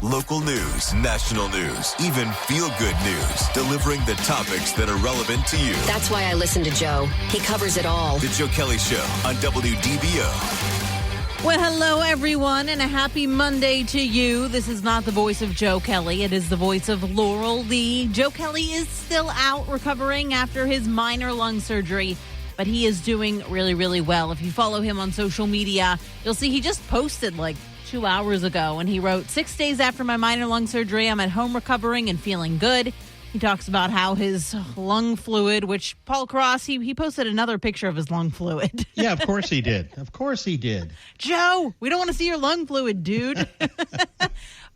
Local news, national news, even feel-good news, delivering the topics that are relevant to you. That's why I listen to Joe. He covers it all. The Joe Kelley Show on WDBO. Well, hello, everyone, and a happy Monday to you. This is not the voice of Joe Kelley. It is the voice of Laurel Lee. Joe Kelley is still out recovering after his minor lung surgery, but he is doing really, really well. If you follow him on social media, you'll see he just posted like 2 hours ago, and he wrote, 6 days after my minor lung surgery, I'm at home recovering and feeling good. He talks about how his lung fluid, which Paul Cross, he posted another picture of his lung fluid. Yeah, of course he did. Of course he did. Joe, we don't want to see your lung fluid, dude.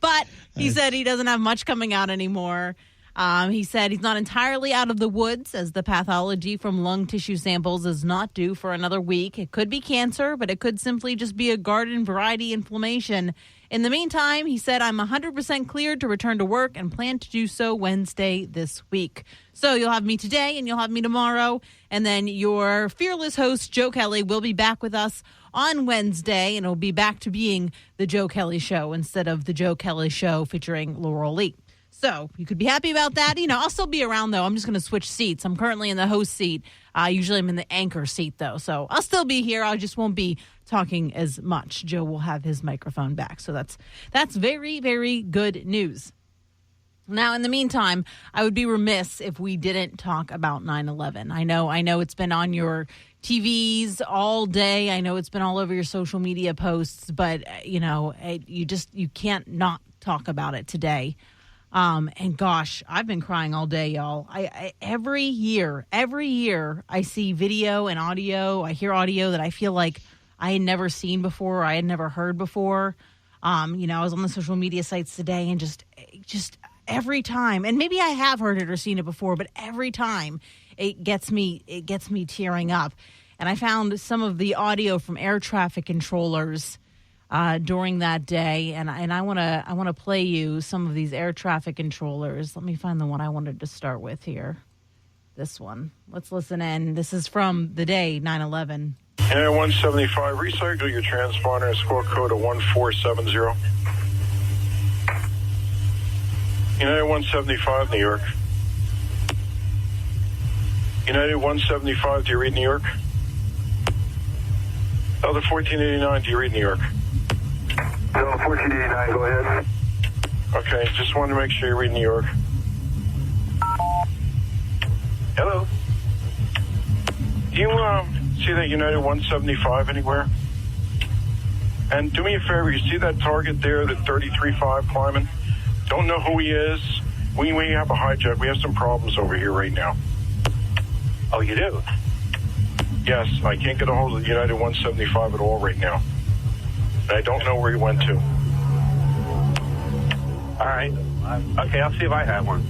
But he said he doesn't have much coming out anymore. He said he's not entirely out of the woods, as the pathology from lung tissue samples is not due for another week. It could be cancer, but it could simply just be a garden variety inflammation. In the meantime, he said, I'm 100% cleared to return to work and plan to do so Wednesday this week. So you'll have me today and you'll have me tomorrow. And then your fearless host, Joe Kelley, will be back with us on Wednesday. And it'll be back to being the Joe Kelley Show instead of the Joe Kelley Show featuring Laurel Lee. So you could be happy about that. You know, I'll still be around, though. I'm just going to switch seats. I'm currently in the host seat. Usually I'm in the anchor seat, though. So I'll still be here. I just won't be talking as much. Joe will have his microphone back. So that's very, very good news. Now, in the meantime, I would be remiss if we didn't talk about 9/11. I know it's been on your TVs all day. I know it's been all over your social media posts. But, you know, you can't not talk about it today. And gosh, I've been crying all day, y'all. Every year I see video and audio. I hear audio that I feel like I had never seen before, or I had never heard before. I was on the social media sites today, and just every time, and maybe I have heard it or seen it before, but every time it gets me tearing up. And I found some of the audio from air traffic controllers during that day, and I want to play you some of these air traffic controllers. Let me find the one I wanted to start with here. This one. Let's listen in. This is from the day 9/11. Air 175, recycle your transponder and score code of 1470. United 175, New York. United 175, do you read New York? Other 1489, do you read New York? No, 1489, go ahead. Okay, just wanted to make sure you read New York. Hello? Do you see that United 175 anywhere? And do me a favor, you see that target there, the 33-5 climbing? Don't know who he is. We have a hijack. We have some problems over here right now. Oh, you do? Yes, I can't get a hold of United 175 at all right now. I don't know where he went to. All right. Okay, I'll see if I have one.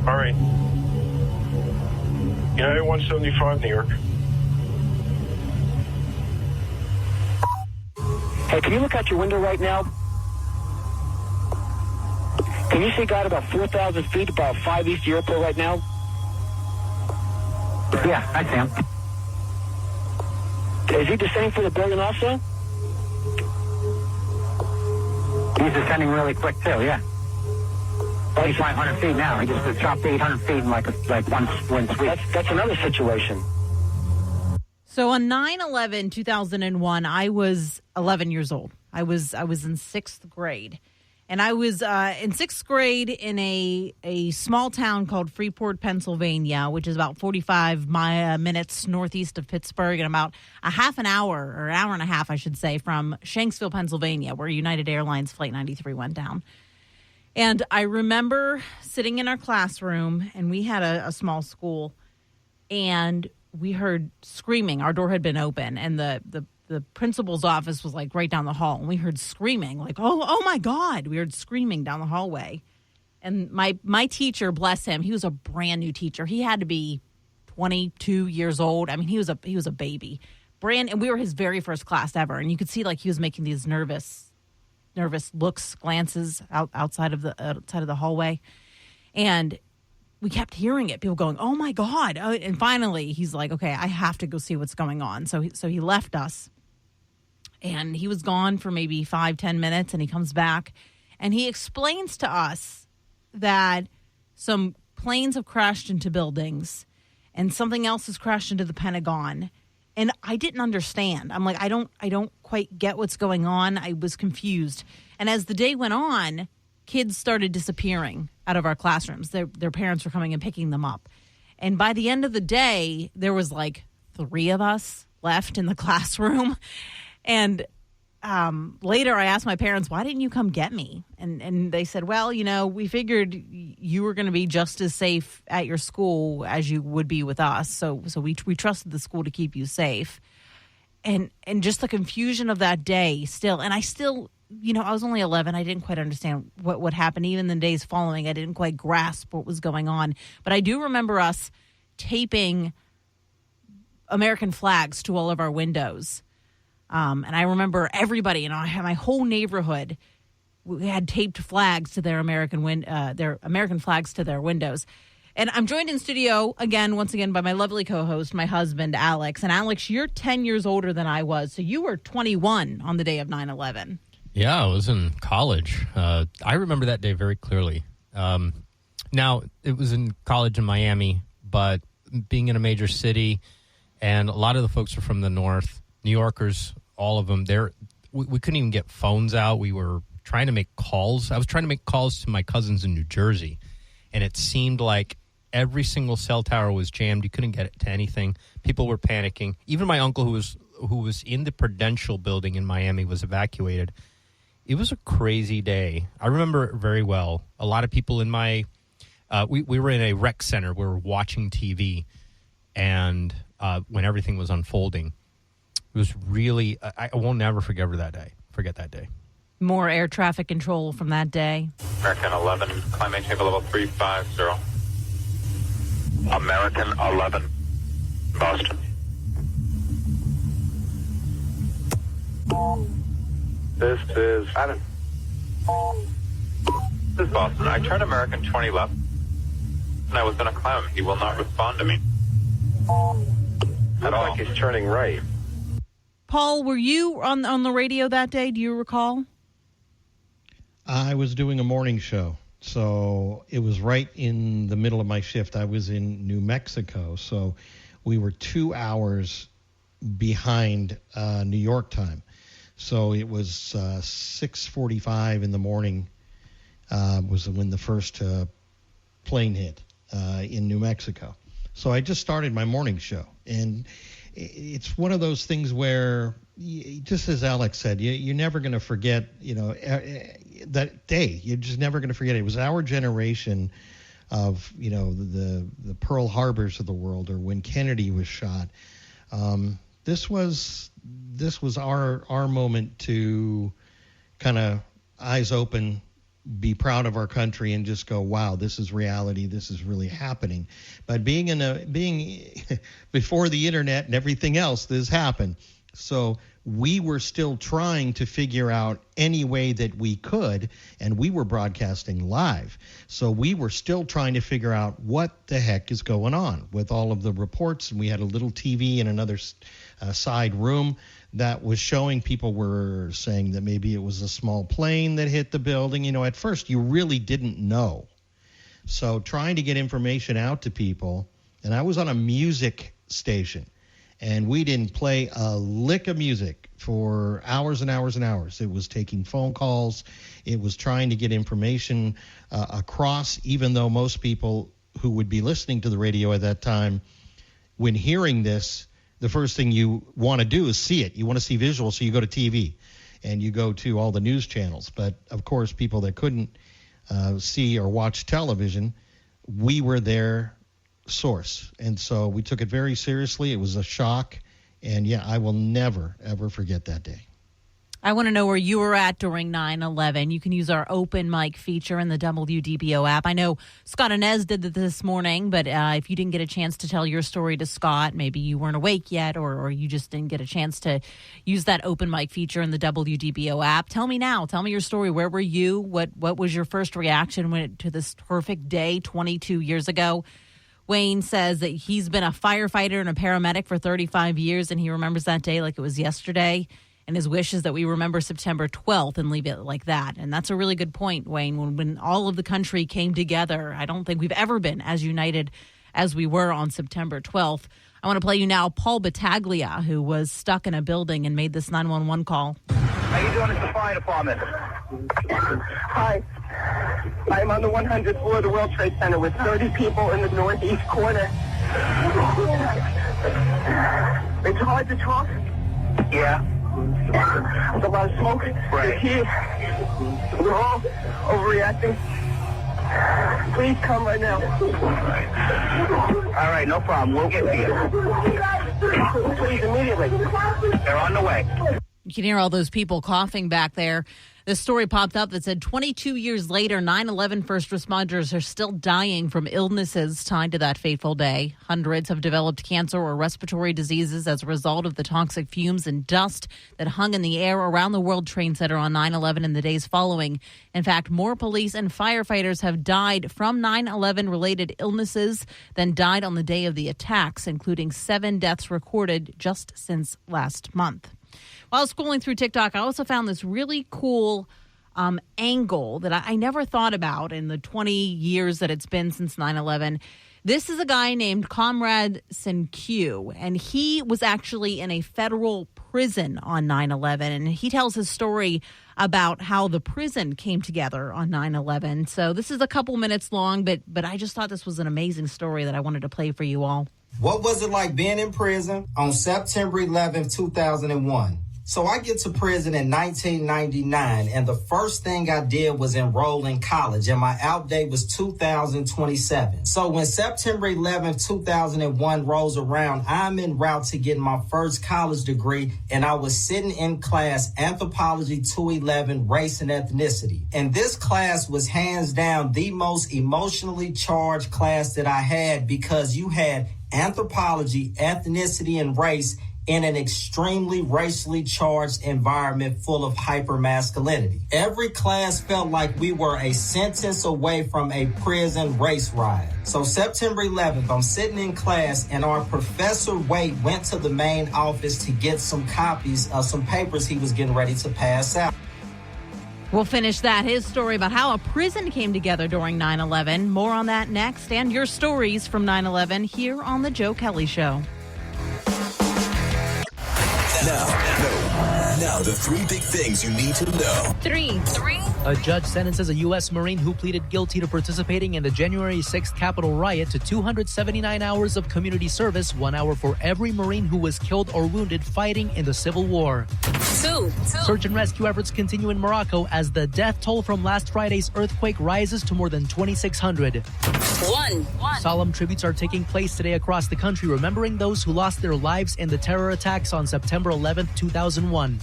All right. United 175, New York. Hey, can you look out your window right now? Can you see God about 4,000 feet, about 5 east of the airport right now? Yeah, I can. Is he descending for the building also? He's descending really quick, too, yeah. Well, he's 500 feet now. He just dropped 800 feet in like one sweep. That's another situation. So on 9/11/2001, I was 11 years old. I was in 6th grade. And I was in 6th grade in a small town called Freeport, Pennsylvania, which is about 45 minutes northeast of Pittsburgh and about a half an hour, or an hour and a half, I should say, from Shanksville, Pennsylvania, where United Airlines Flight 93 went down. And I remember sitting in our classroom, and we had a small school, and we heard screaming. Our door had been open, and the principal's office was like right down the hall, and we heard screaming, like, oh my God. We heard screaming down the hallway. And my teacher, bless him, he was a brand new teacher. He had to be 22 years old. I mean, he was a baby. And we were his very first class ever. And you could see like he was making these nervous looks, glances outside of the hallway. And we kept hearing it. People going, oh my God. And finally he's like, okay, I have to go see what's going on. So he left us. And he was gone for maybe 5-10 minutes, and he comes back, And he explains to us that some planes have crashed into buildings and something else has crashed into the Pentagon. And I didn't understand. I'm like, I don't quite get what's going on. I was confused. And as the day went on, kids started disappearing out of our classrooms. Their parents were coming and picking them up. And by the end of the day, there was like 3 of us left in the classroom. And later I asked my parents, why didn't you come get me? And they said, well, we figured you were going to be just as safe at your school as you would be with us. So we trusted the school to keep you safe. And just the confusion of that day still. And I still, I was only 11. I didn't quite understand what happened. Even the days following, I didn't quite grasp what was going on. But I do remember us taping American flags to all of our windows. And I remember everybody, I had my whole neighborhood, we had taped flags to their American flags to their windows. And I'm joined in studio once again by my lovely co-host, my husband, Alex. And Alex, you're 10 years older than I was, so you were 21 on the day of 9/11. Yeah, I was in college. I remember that day very clearly. Now, it was in college in Miami, but being in a major city, and a lot of the folks are from the north, New Yorkers, all of them, we couldn't even get phones out. We were trying to make calls. I was trying to make calls to my cousins in New Jersey, and it seemed like every single cell tower was jammed. You couldn't get to anything. People were panicking. Even my uncle, who was in the Prudential building in Miami, was evacuated. It was a crazy day. I remember it very well. A lot of people in my we were in a rec center. We were watching TV, and when everything was unfolding, it was really, I will never forget that day. More air traffic control from that day. American 11, climb maintain level 350. American 11, Boston. This is Adam. This is Boston. I turned American 20 left, and I was going to climb him. He will not respond to me. At all. Like he's turning right. Paul, were you on the radio that day? Do you recall? I was doing a morning show, so it was right in the middle of my shift. I was in New Mexico, so we were 2 hours behind New York time. So it was 6:45 in the morning was when the first plane hit in New Mexico. So I just started my morning show, and it's one of those things where, just as Alex said, you're never going to forget, that day. You're just never going to forget it. It was our generation of, the Pearl Harbors of the world, or when Kennedy was shot. This was our moment to kind of eyes open, be proud of our country, and just go, wow, this is reality. This is really happening. But being before the internet and everything else, this happened. So we were still trying to figure out any way that we could, and we were broadcasting live. So we were still trying to figure out what the heck is going on with all of the reports. And we had a little TV in another side room that was showing, people were saying that maybe it was a small plane that hit the building. At first you really didn't know. So trying to get information out to people, and I was on a music station, and we didn't play a lick of music for hours and hours and hours. It was taking phone calls. It was trying to get information across, even though most people who would be listening to the radio at that time, when hearing this, the first thing you want to do is see it. You want to see visuals, so you go to TV and you go to all the news channels. But, of course, people that couldn't see or watch television, we were their source. And so we took it very seriously. It was a shock. And, yeah, I will never, ever forget that day. I want to know where you were at during 9/11. You can use our open mic feature in the WDBO app. I know Scott Inez did that this morning, but if you didn't get a chance to tell your story to Scott, maybe you weren't awake yet, or you just didn't get a chance to use that open mic feature in the WDBO app. Tell me now. Tell me your story. Where were you? What was your first reaction to this horrific day 22 years ago? Wayne says that he's been a firefighter and a paramedic for 35 years, and he remembers that day like it was yesterday. And his wish is that we remember September 12th and leave it like that. And that's a really good point, Wayne. When all of the country came together, I don't think we've ever been as united as we were on September 12th. I want to play you now Paul Battaglia, who was stuck in a building and made this 911 call. How you doing at the fire department? Hi. I'm on the 100th floor of the World Trade Center with 30 people in the northeast corner. It's hard to talk. Yeah. There's a lot of smoke. Right. Here. We're all overreacting. Please come right now. All right, no problem. We'll get to you. Please, immediately. They're on the way. You can hear all those people coughing back there. This story popped up that said 22 years later, 9/11 first responders are still dying from illnesses tied to that fateful day. Hundreds have developed cancer or respiratory diseases as a result of the toxic fumes and dust that hung in the air around the World Trade Center on 9/11 and the days following. In fact, more police and firefighters have died from 9/11 related illnesses than died on the day of the attacks, including 7 deaths recorded just since last month. While scrolling through TikTok, I also found this really cool angle that I never thought about in the 20 years that it's been since 9/11. This is a guy named Comrade Senku, and he was actually in a federal prison on 9/11, and he tells his story about how the prison came together on 9/11. So this is a couple minutes long, but I just thought this was an amazing story that I wanted to play for you all. What was it like being in prison on September 11th, 2001? So I get to prison in 1999, and the first thing I did was enroll in college, and my out date was 2027. So when September 11th, 2001 rolls around, I'm en route to get my first college degree, and I was sitting in class, Anthropology 211, Race and Ethnicity. And this class was hands down the most emotionally charged class that I had, because you had anthropology, ethnicity, and race in an extremely racially charged environment full of hypermasculinity. Every class felt like we were a sentence away from a prison race riot. So September 11th, I'm sitting in class, and our Professor Wade went to the main office to get some copies of some papers he was getting ready to pass out. We'll finish that, his story about how a prison came together during 9/11. More on that next, and your stories from 9/11 here on The Joe Kelley Show. Now, the 3 big things you need to know. Three. A judge sentences a U.S. Marine who pleaded guilty to participating in the January 6th Capitol riot to 279 hours of community service, 1 hour for every Marine who was killed or wounded fighting in the Civil War. Two. Search and rescue efforts continue in Morocco as the death toll from last Friday's earthquake rises to more than 2,600. One. Solemn tributes are taking place today across the country, remembering those who lost their lives in the terror attacks on September 11th, 2001.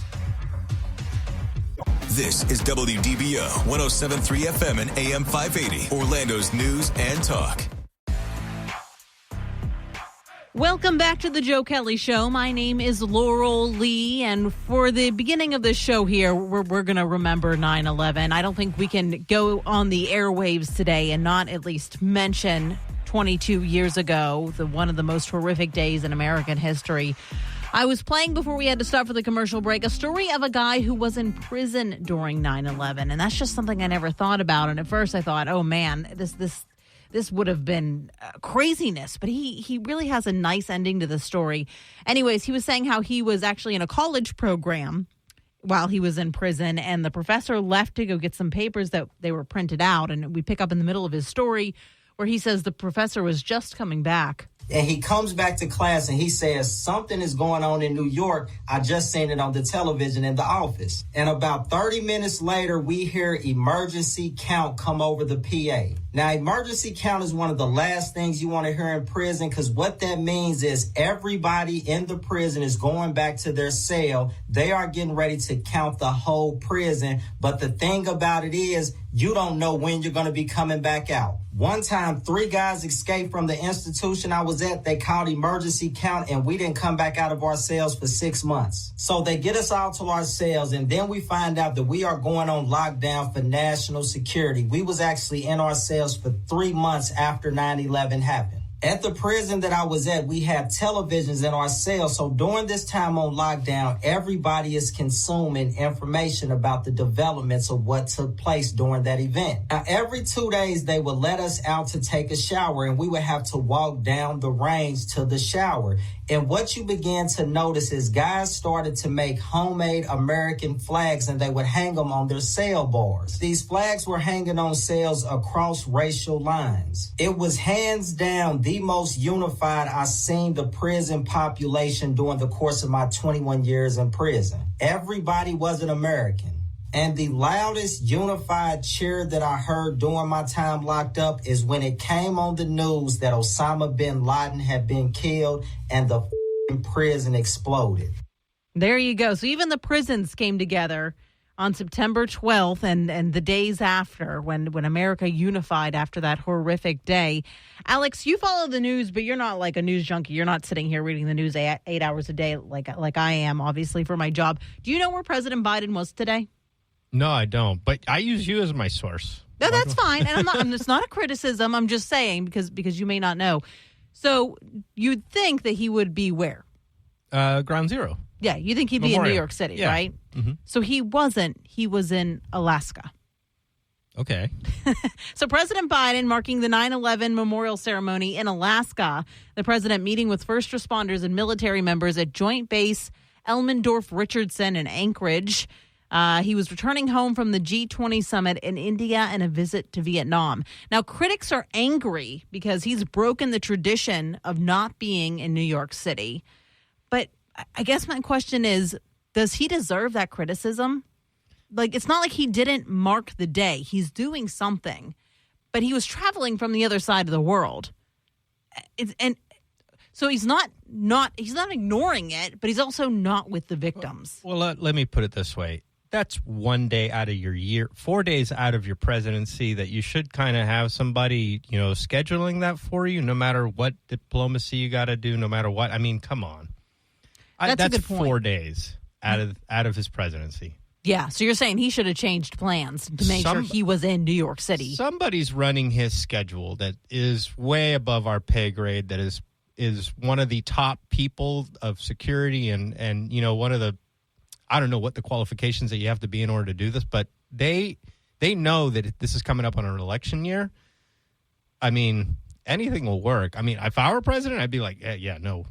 This is WDBO 107.3 FM and AM 580, Orlando's news and talk. Welcome back to the Joe Kelley Show. My name is Laurel Lee, and for the beginning of the show here, we're going to remember 9/11. I don't think we can go on the airwaves today and not at least mention 22 years ago, one of the most horrific days in American history. I was playing before we had to stop for the commercial break a story of a guy who was in prison during 9/11, and that's just something I never thought about. And at first I thought, oh man, this would have been craziness, but he really has a nice ending to the story. Anyways, he was saying how he was actually in a college program while he was in prison, and the professor left to go get some papers that they were printed out, and we pick up in the middle of his story where he says the professor was just coming back. And he comes back to class and he says, something is going on in New York. I just seen it on the television in the office. And about 30 minutes later, we hear emergency count come over the PA. Now, emergency count is one of the last things you want to hear in prison, because what that means is everybody in the prison is going back to their cell. They are getting ready to count the whole prison. But the thing about it is, you don't know when you're going to be coming back out. One time, 3 guys escaped from the institution I was at. They called emergency count, and we didn't come back out of our cells for 6 months. So they get us all to our cells, and then we find out that we are going on lockdown for national security. We was actually in our cells for 3 months after 9/11 happened. At the prison that I was at, we have televisions in our cells. So during this time on lockdown, everybody is consuming information about the developments of what took place during that event. Now, every 2 days, they would let us out to take a shower, and we would have to walk down the range to the shower. And what you began to notice is guys started to make homemade American flags, and they would hang them on their cell bars. These flags were hanging on cells across racial lines. It was hands down the most unified I've seen the prison population during the course of my 21 years in prison. Everybody was an American. And the loudest unified cheer that I heard during my time locked up is when it came on the news that Osama bin Laden had been killed and the prison exploded. There you go. So even the prisons came together on September 12th and the days after when America unified after that horrific day. Alex, you follow the news, but you're not like a news junkie. You're not sitting here reading the news 8 hours a day like I am, obviously, for my job. Do you know where President Biden was today? No, I don't. But I use you as my source. No, that's fine. And it's not a criticism. I'm just saying because you may not know. So you'd think that he would be where? Ground Zero. Yeah, you think he'd be in New York City, right? Mm-hmm. So he wasn't. He was in Alaska. Okay. So President Biden marking the 9/11 memorial ceremony in Alaska. The president meeting with first responders and military members at Joint Base Elmendorf-Richardson in Anchorage. He was returning home from the G20 summit in India and a visit to Vietnam. Now, critics are angry because he's broken the tradition of not being in New York City. But I guess my question is, does he deserve that criticism? Like, it's not like he didn't mark the day. He's doing something, but he was traveling from the other side of the world. And so he's not ignoring it, but he's also not with the victims. Well, let me put it this way. That's 1 day out of your year, 4 days out of your presidency that you should kind of have somebody, scheduling that for you, no matter what diplomacy you got to do, no matter what. I mean, come on. That's a good point. 4 days out of his presidency. Yeah, so you're saying he should have changed plans to make sure he was in New York City. Somebody's running his schedule that is way above our pay grade, that is one of the top people of security and one of the, I don't know what the qualifications that you have to be in order to do this, but they know that this is coming up on an election year. I mean, anything will work. I mean, if I were president, I'd be like,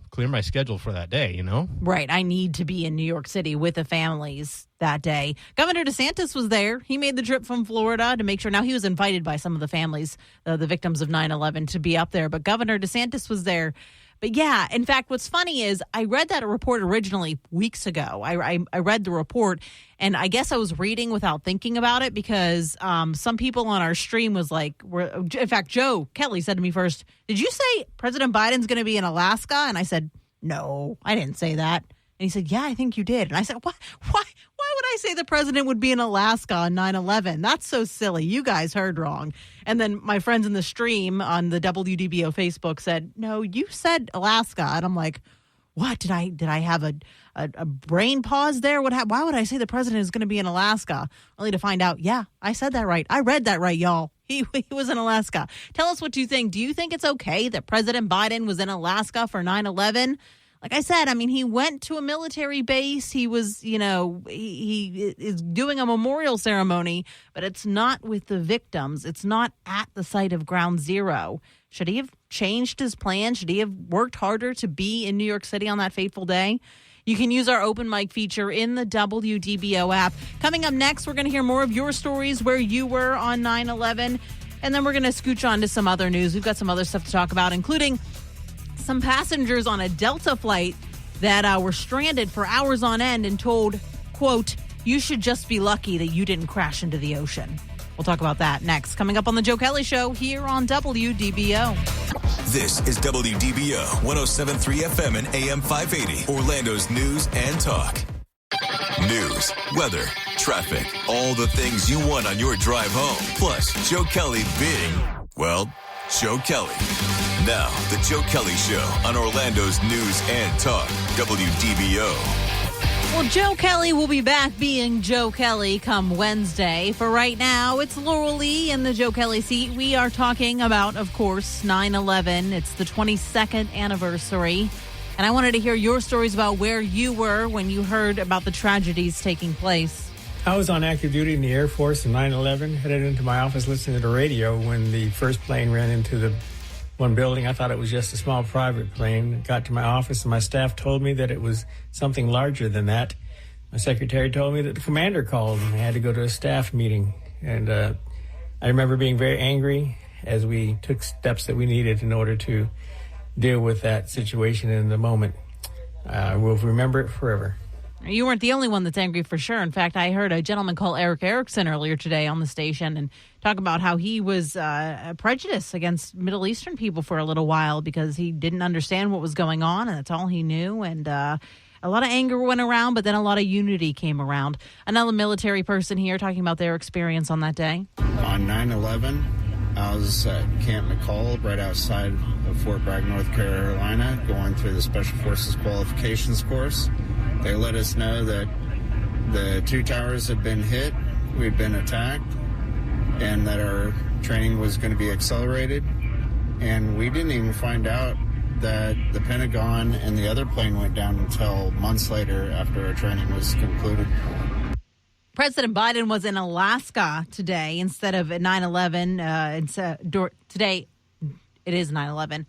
clear my schedule for that day, Right. I need to be in New York City with the families that day. Governor DeSantis was there. He made the trip from Florida to make sure. Now, he was invited by some of the families, the victims of 9/11, to be up there. But Governor DeSantis was there. But yeah, in fact, what's funny is I read that report originally weeks ago. I read the report, and I guess I was reading without thinking about it because some people on our stream was like, in fact, Joe Kelley said to me first, "Did you say President Biden's going to be in Alaska?" And I said, "No, I didn't say that." And he said, "Yeah, I think you did." And I said, Why would I say the president would be in Alaska on 9/11? That's so silly. You guys heard wrong. And then my friends in the stream on the WDBO Facebook said, "No, you said Alaska." And I'm like, what? Did I have a brain pause there? Why would I say the president is going to be in Alaska? Only to find out, yeah, I said that right. I read that right, y'all. He was in Alaska. Tell us what you think. Do you think it's okay that President Biden was in Alaska for 9/11? Like I said, I mean, he went to a military base. He was, he is doing a memorial ceremony, but it's not with the victims. It's not at the site of Ground Zero. Should he have changed his plan? Should he have worked harder to be in New York City on that fateful day? You can use our open mic feature in the WDBO app. Coming up next, we're going to hear more of your stories where you were on 9/11, and then we're going to scooch on to some other news. We've got some other stuff to talk about, including some passengers on a Delta flight that were stranded for hours on end and told, quote, "You should just be lucky that you didn't crash into the ocean." We'll talk about that next. Coming up on The Joe Kelley Show here on WDBO. This is WDBO 107.3 FM and AM 580, Orlando's news and talk. News, weather, traffic, all the things you want on your drive home. Plus, Joe Kelley being, well, Joe Kelley. Now, The Joe Kelley Show on Orlando's news and talk, WDBO. Well, Joe Kelley will be back being Joe Kelley come Wednesday. For right now, it's Laurel Lee in the Joe Kelley seat. We are talking about, of course, 9/11. It's the 22nd anniversary. And I wanted to hear your stories about where you were when you heard about the tragedies taking place. I was on active duty in the Air Force in 9/11, headed into my office listening to the radio when the first plane ran into the one building. I thought it was just a small private plane. Got to my office and my staff told me that it was something larger than that. My secretary told me that the commander called and I had to go to a staff meeting. And I remember being very angry as we took steps that we needed in order to deal with that situation in the moment. We'll remember it forever. You weren't the only one that's angry for sure. In fact, I heard a gentleman call Eric Erickson earlier today on the station and talk about how he was prejudiced against Middle Eastern people for a little while because he didn't understand what was going on, and that's all he knew. And a lot of anger went around, but then a lot of unity came around. Another military person here talking about their experience on that day. On 9/11, I was at Camp McCall right outside of Fort Bragg, North Carolina, going through the Special Forces Qualifications course. They let us know that the two towers had been hit, we'd been attacked, and that our training was going to be accelerated. And we didn't even find out that the Pentagon and the other plane went down until months later after our training was concluded. President Biden was in Alaska today instead of at 9/11. Today, it is 9/11.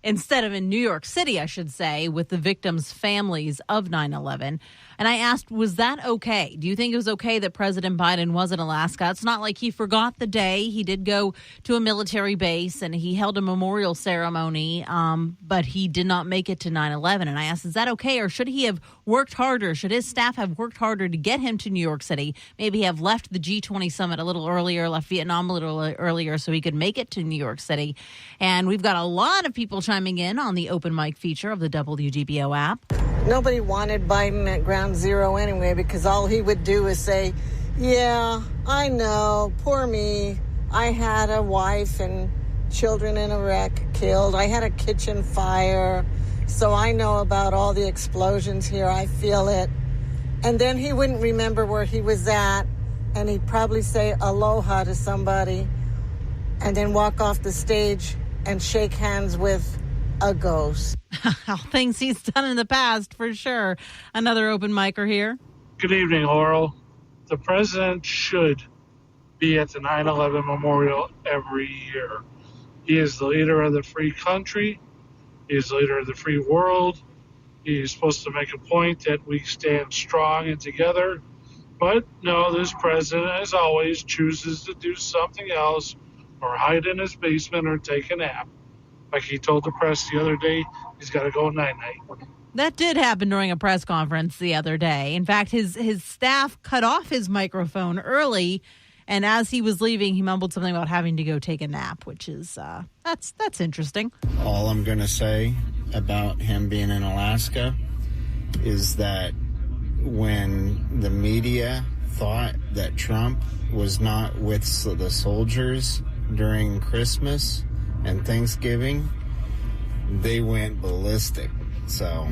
Instead of in New York City, I should say, with the victims' families of 9/11. And I asked, was that okay? Do you think it was okay that President Biden was in Alaska? It's not like he forgot the day. He did go to a military base and he held a memorial ceremony, but he did not make it to 9/11. And I asked, is that okay? Or should he have worked harder? Should his staff have worked harder to get him to New York City? Maybe have left the G20 summit a little earlier, left Vietnam a little earlier so he could make it to New York City. And we've got a lot of people chiming in on the open mic feature of the WDBO app. Nobody wanted Biden at ground zero anyway, because all he would do is say, yeah, I know, poor me. I had a wife and children in a wreck killed. I had a kitchen fire. So I know about all the explosions here. I feel it. And then he wouldn't remember where he was at. And he'd probably say aloha to somebody and then walk off the stage and shake hands with a ghost. Things he's done in the past, for sure. Another open micer here. Good evening, Laurel. The president should be at the 9/11 memorial every year. He is the leader of the free country. He is the leader of the free world. He is supposed to make a point that we stand strong and together. But no, this president, as always, chooses to do something else or hide in his basement or take a nap. Like he told the press the other day, he's got to go night-night. That did happen during a press conference the other day. In fact, his staff cut off his microphone early, and as he was leaving, he mumbled something about having to go take a nap, which is, that's interesting. All I'm going to say about him being in Alaska is that when the media thought that Trump was not with the soldiers during Christmas and Thanksgiving, they went ballistic. So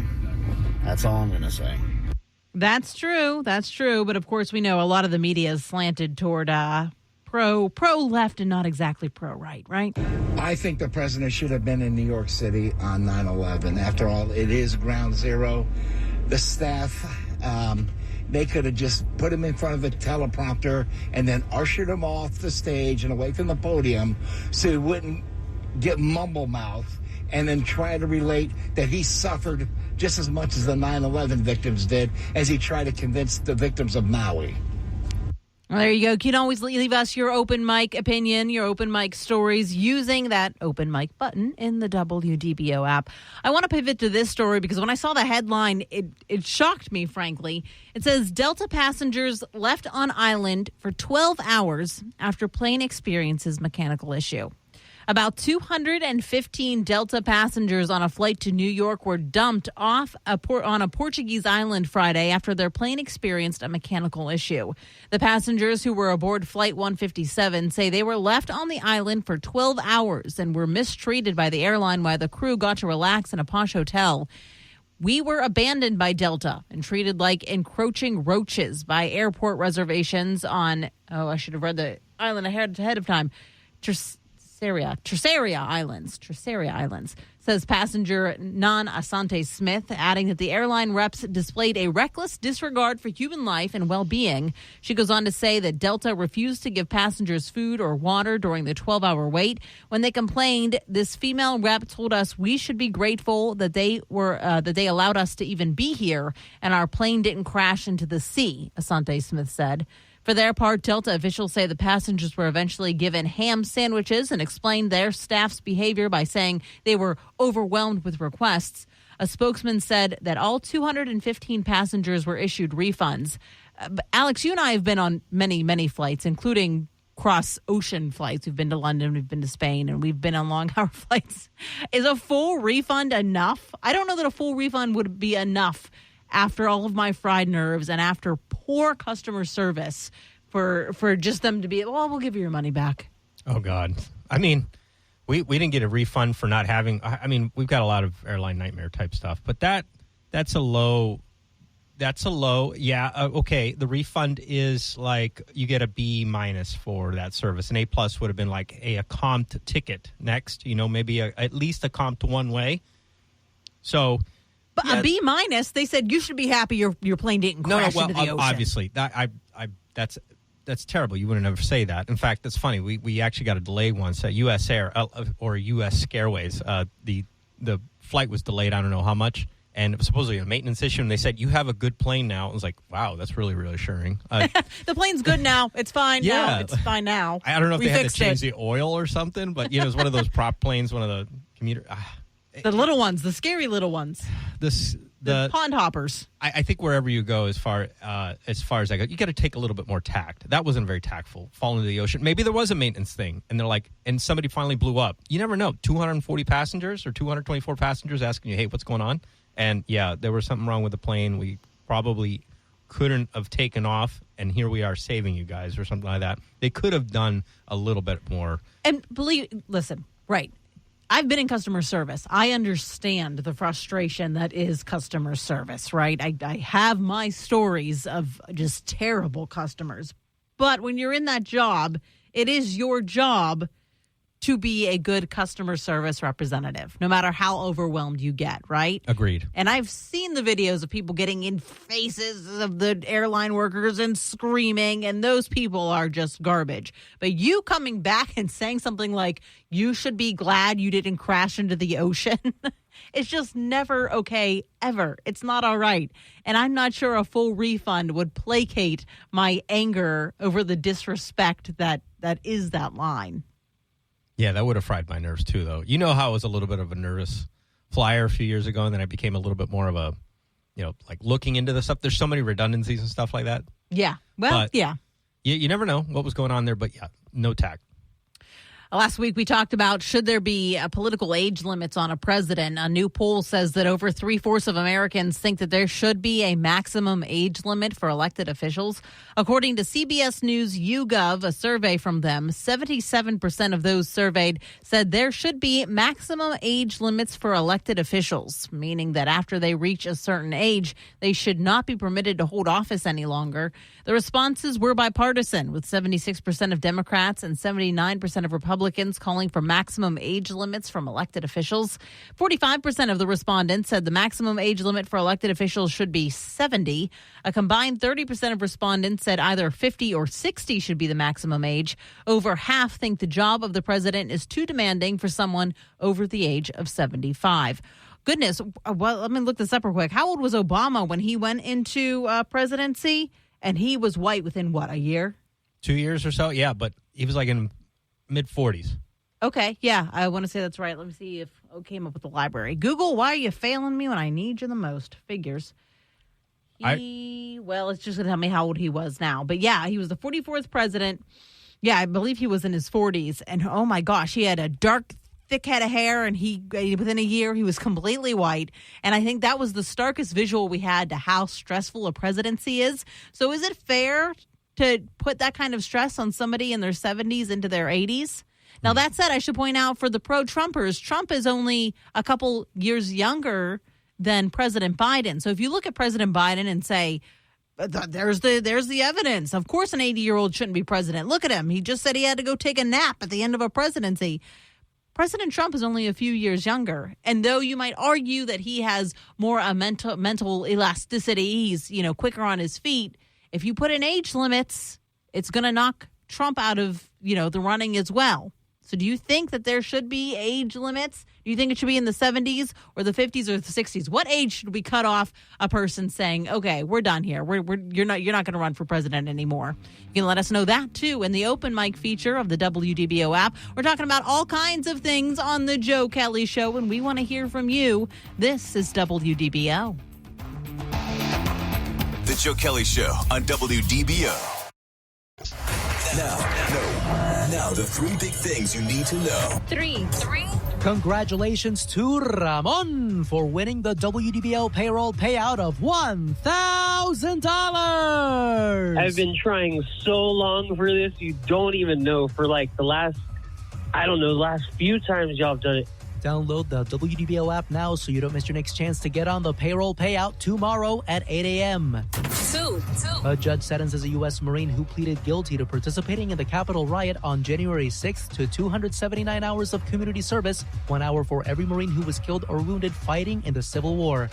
that's all I'm going to say. That's true. That's true. But of course, we know a lot of the media is slanted toward pro-left and not exactly pro-right, right? I think the president should have been in New York City on 9/11. After all, it is ground zero. The staff, they could have just put him in front of a teleprompter and then ushered him off the stage and away from the podium so he wouldn't get mumble mouth and then try to relate that he suffered just as much as the 9/11 victims did as he tried to convince the victims of Maui. Well, there you go. You can always leave us your open mic opinion, your open mic stories using that open mic button in the WDBO app. I want to pivot to this story because when I saw the headline, it shocked me, frankly. It says Delta passengers left on island for 12 hours after plane experiences mechanical issue. About 215 Delta passengers on a flight to New York were dumped off on a Portuguese island Friday after their plane experienced a mechanical issue. The passengers who were aboard Flight 157 say they were left on the island for 12 hours and were mistreated by the airline while the crew got to relax in a posh hotel. We were abandoned by Delta and treated like encroaching roaches by airport reservations on, I should have read the island ahead of time, Terceira Islands, says passenger Nan Asante Smith, adding that the airline reps displayed a reckless disregard for human life and well-being. She goes on to say that Delta refused to give passengers food or water during the 12-hour wait. When they complained, this female rep told us we should be grateful that they allowed us to even be here and our plane didn't crash into the sea, Asante Smith said. For their part, Delta officials say the passengers were eventually given ham sandwiches and explained their staff's behavior by saying they were overwhelmed with requests. A spokesman said that all 215 passengers were issued refunds. Alex, you and I have been on many, many flights, including cross-ocean flights. We've been to London, we've been to Spain, and we've been on long-hour flights. Is a full refund enough? I don't know that a full refund would be enough after all of my fried nerves and after poor customer service for just them to be, well, we'll give you your money back. Oh, God. I mean, we didn't get a refund for not having, I mean, we've got a lot of airline nightmare type stuff, but that's a low, yeah, okay. The refund is like you get a B- for that service. An A+ would have been like a comped ticket next, maybe at least a comped one way. So... But yeah. A B-, they said you should be happy your plane didn't crash into the ocean. Obviously, that's terrible. You wouldn't ever say that. In fact, that's funny. We actually got a delay once at U.S. Air or U.S. Scareways. The flight was delayed. I don't know how much, and it was supposedly a maintenance issue. And they said you have a good plane now. I was like, wow, that's really reassuring. The plane's good now. It's fine. Yeah, now. It's fine now. I don't know if they had to change the oil or something, but it was one of those prop planes, one of the commuter. The little ones, the scary little ones. The pond hoppers. I think wherever you go, as far as I go, you got to take a little bit more tact. That wasn't very tactful. Fall into the ocean. Maybe there was a maintenance thing, and they're like, and somebody finally blew up. You never know. 240 passengers or 224 passengers asking you, hey, what's going on? And yeah, there was something wrong with the plane. We probably couldn't have taken off, and here we are saving you guys or something like that. They could have done a little bit more. And listen, right. I've been in customer service. I understand the frustration that is customer service, right? I have my stories of just terrible customers. But when you're in that job, it is your job to be a good customer service representative, no matter how overwhelmed you get, right? Agreed. And I've seen the videos of people getting in faces of the airline workers and screaming, and those people are just garbage. But you coming back and saying something like, you should be glad you didn't crash into the ocean, it's just never okay, ever. It's not all right. And I'm not sure a full refund would placate my anger over the disrespect that is that line. Yeah, that would have fried my nerves too, though. You know how I was a little bit of a nervous flyer a few years ago, and then I became a little bit more of a, like looking into the stuff. There's so many redundancies and stuff like that. Yeah. Well, but yeah. You never know what was going on there, but yeah, no tact. Last week, we talked about should there be political age limits on a president. A new poll says that over 3/4 of Americans think that there should be a maximum age limit for elected officials. According to CBS News YouGov, a survey from them, 77% of those surveyed said there should be maximum age limits for elected officials, meaning that after they reach a certain age, they should not be permitted to hold office any longer. The responses were bipartisan, with 76% of Democrats and 79% of Republicans calling for maximum age limits from elected officials. 45% of the respondents said the maximum age limit for elected officials should be 70. A combined 30% of respondents said either 50 or 60 should be the maximum age. Over half think the job of the president is too demanding for someone over the age of 75. Goodness, well, let me look this up real quick. How old was Obama when he went into presidency? And he was white within, what, a year? 2 years or so? Yeah, but he was like in mid-40s. Okay, yeah, I want to say that's right. Let me see if I came up with the library. Google, why are you failing me when I need you the most? Figures. Well, it's just going to tell me how old he was now. But yeah, he was the 44th president. Yeah, I believe he was in his 40s. And oh my gosh, he had a dark, thick head of hair, and within a year he was completely white. And I think that was the starkest visual we had to how stressful a presidency is. So is it fair to put that kind of stress on somebody in their 70s into their 80s? Now, that said, I should point out for the pro-Trumpers, Trump is only a couple years younger than President Biden. So if you look at President Biden and say, there's the evidence. Of course, an 80-year-old shouldn't be president. Look at him. He just said he had to go take a nap at the end of a presidency. President Trump is only a few years younger. And though you might argue that he has more mental elasticity, he's, quicker on his feet. If you put in age limits, it's going to knock Trump out of, the running as well. So do you think that there should be age limits? Do you think it should be in the 70s or the 50s or the 60s? What age should we cut off a person saying, okay, we're done here. You're not going to run for president anymore? You can let us know that, too, in the open mic feature of the WDBO app. We're talking about all kinds of things on the Joe Kelley Show, and we want to hear from you. This is WDBO. The Joe Kelley Show on WDBO. Now, the three big things you need to know. Three. Congratulations to Ramon for winning the WDBO payroll payout of $1,000. I've been trying so long for this, you don't even know. For the last few times y'all have done it. Download the WDBO app now so you don't miss your next chance to get on the payroll payout tomorrow at 8 a.m. Two. A judge sentences a U.S. Marine who pleaded guilty to participating in the Capitol riot on January 6th to 279 hours of community service, 1 hour for every Marine who was killed or wounded fighting in the Civil War.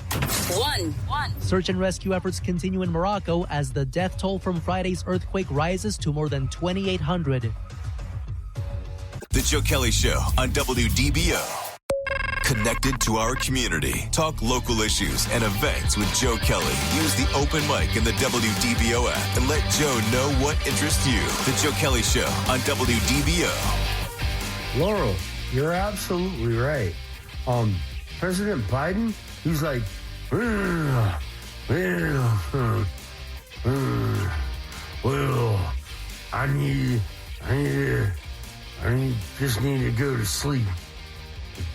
One. Search and rescue efforts continue in Morocco as the death toll from Friday's earthquake rises to more than 2,800. The Joe Kelley Show on WDBO. Connected to our community. Talk local issues and events with Joe Kelley. Use the open mic in the WDBO app and let Joe know what interests you. The Joe Kelley Show on WDBO. Laurel, you're absolutely right. President Biden, he's like, well, I just need to go to sleep.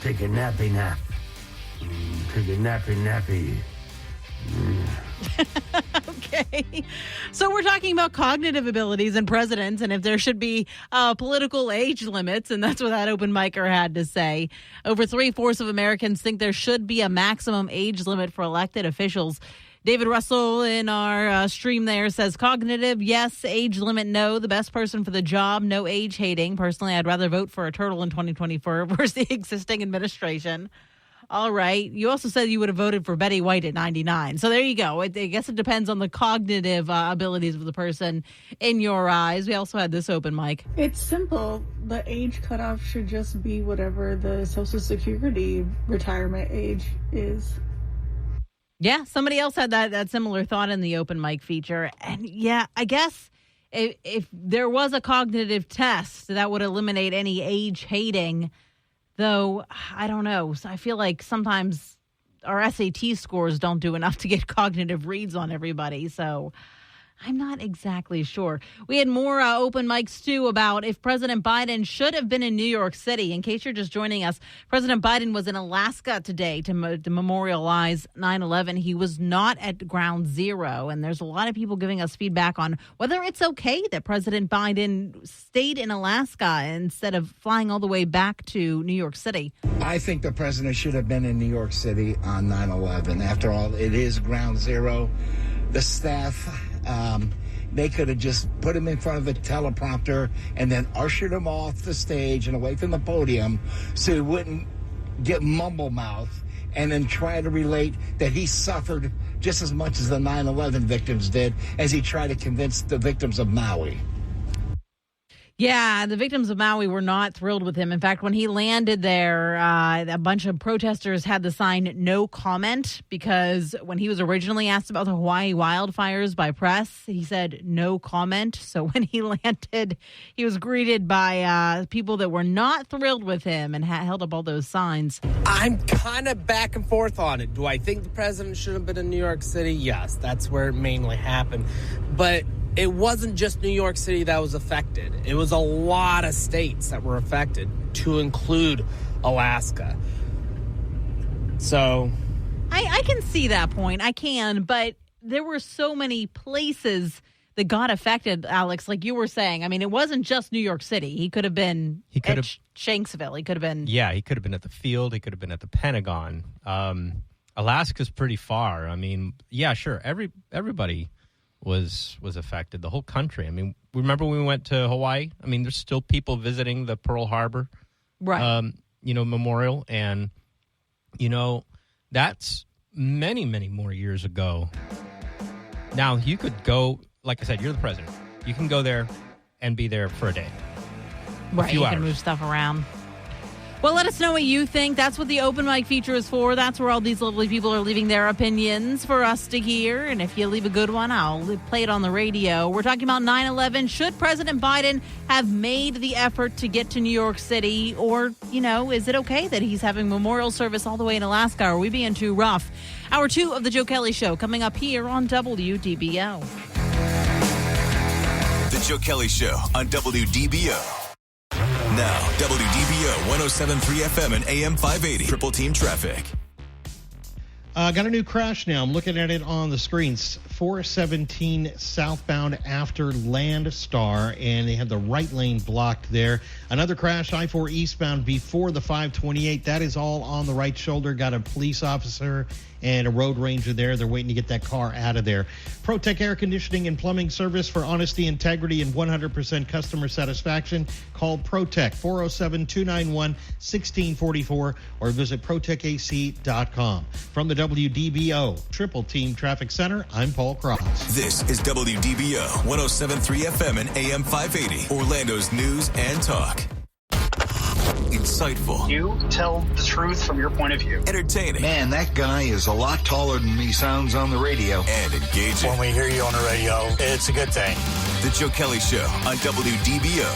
Take a nappy nap. Take a nappy. Okay. So we're talking about cognitive abilities and presidents and if there should be political age limits, and that's what that open micer had to say. Over 3/4 of Americans think there should be a maximum age limit for elected officials. David Russell in our stream there says cognitive, yes. Age limit, no. The best person for the job, no age hating. Personally, I'd rather vote for a turtle in 2024 versus the existing administration. All right. You also said you would have voted for Betty White at 99. So there you go. I guess it depends on the cognitive abilities of the person in your eyes. We also had this open mic. It's simple. The age cutoff should just be whatever the Social Security retirement age is. Yeah, somebody else had that similar thought in the open mic feature. And yeah, I guess if there was a cognitive test, that would eliminate any age hating. Though, I don't know. So I feel like sometimes our SAT scores don't do enough to get cognitive reads on everybody. So I'm not exactly sure. We had more open mics, too, about if President Biden should have been in New York City. In case you're just joining us, President Biden was in Alaska today to memorialize 9/11. He was not at Ground Zero, and there's a lot of people giving us feedback on whether it's okay that President Biden stayed in Alaska instead of flying all the way back to New York City. I think the president should have been in New York City on 9/11. After all, it is Ground Zero. The staff... they could have just put him in front of a teleprompter and then ushered him off the stage and away from the podium so he wouldn't get mumble mouth and then try to relate that he suffered just as much as the 9/11 victims did as he tried to convince the victims of Maui. Yeah, the victims of Maui were not thrilled with him. In fact, when he landed there, a bunch of protesters had the sign "No comment" because when he was originally asked about the Hawaii wildfires by press, he said "No comment." So when he landed, he was greeted by people that were not thrilled with him and held up all those signs. I'm kind of back and forth on it. Do I think the president should have been in New York City? Yes, that's where it mainly happened. But it wasn't just New York City that was affected. It was a lot of states that were affected, to include Alaska. So I can see that point. I can, but there were so many places that got affected, Alex, like you were saying. I mean, it wasn't just New York City. He could have been at Shanksville. He could have been... Yeah, he could have been at the field. He could have been at the Pentagon. Alaska's pretty far. I mean, yeah, sure. Everybody was affected. The whole country. I mean, remember when we went to Hawaii? I mean, there's still people visiting the Pearl Harbor, Right. Memorial, and that's many, many more years ago. Now you could go, like I said, you're the president. You can go there and be there for a day. Right, you can move stuff around. Well, let us know what you think. That's what the open mic feature is for. That's where all these lovely people are leaving their opinions for us to hear. And if you leave a good one, I'll play it on the radio. We're talking about 9/11. Should President Biden have made the effort to get to New York City? Or, is it okay that he's having memorial service all the way in Alaska? Are we being too rough? Hour 2 of the Joe Kelley Show coming up here on WDBO. The Joe Kelley Show on WDBO. Now, WDBO 107.3 FM and AM 580. Triple Team Traffic. Got a new crash now. I'm looking at it on the screens. 417 southbound after Landstar, and they had the right lane blocked there. Another crash, I-4 eastbound before the 528. That is all on the right shoulder. Got a police officer and a road ranger there. They're waiting to get that car out of there. ProTech Air Conditioning and Plumbing Service for honesty, integrity, and 100% customer satisfaction. Call ProTech 407-291-1644 or visit ProTechAC.com. From the WDBO Triple Team Traffic Center, I'm Paul Cross. This is WDBO 107.3 FM and AM 580. Orlando's news and talk. Insightful. You tell the truth from your point of view. Entertaining. Man, that guy is a lot taller than he sounds on the radio. And engaging. When we hear you on the radio, it's a good thing. The Joe Kelley Show on WDBO.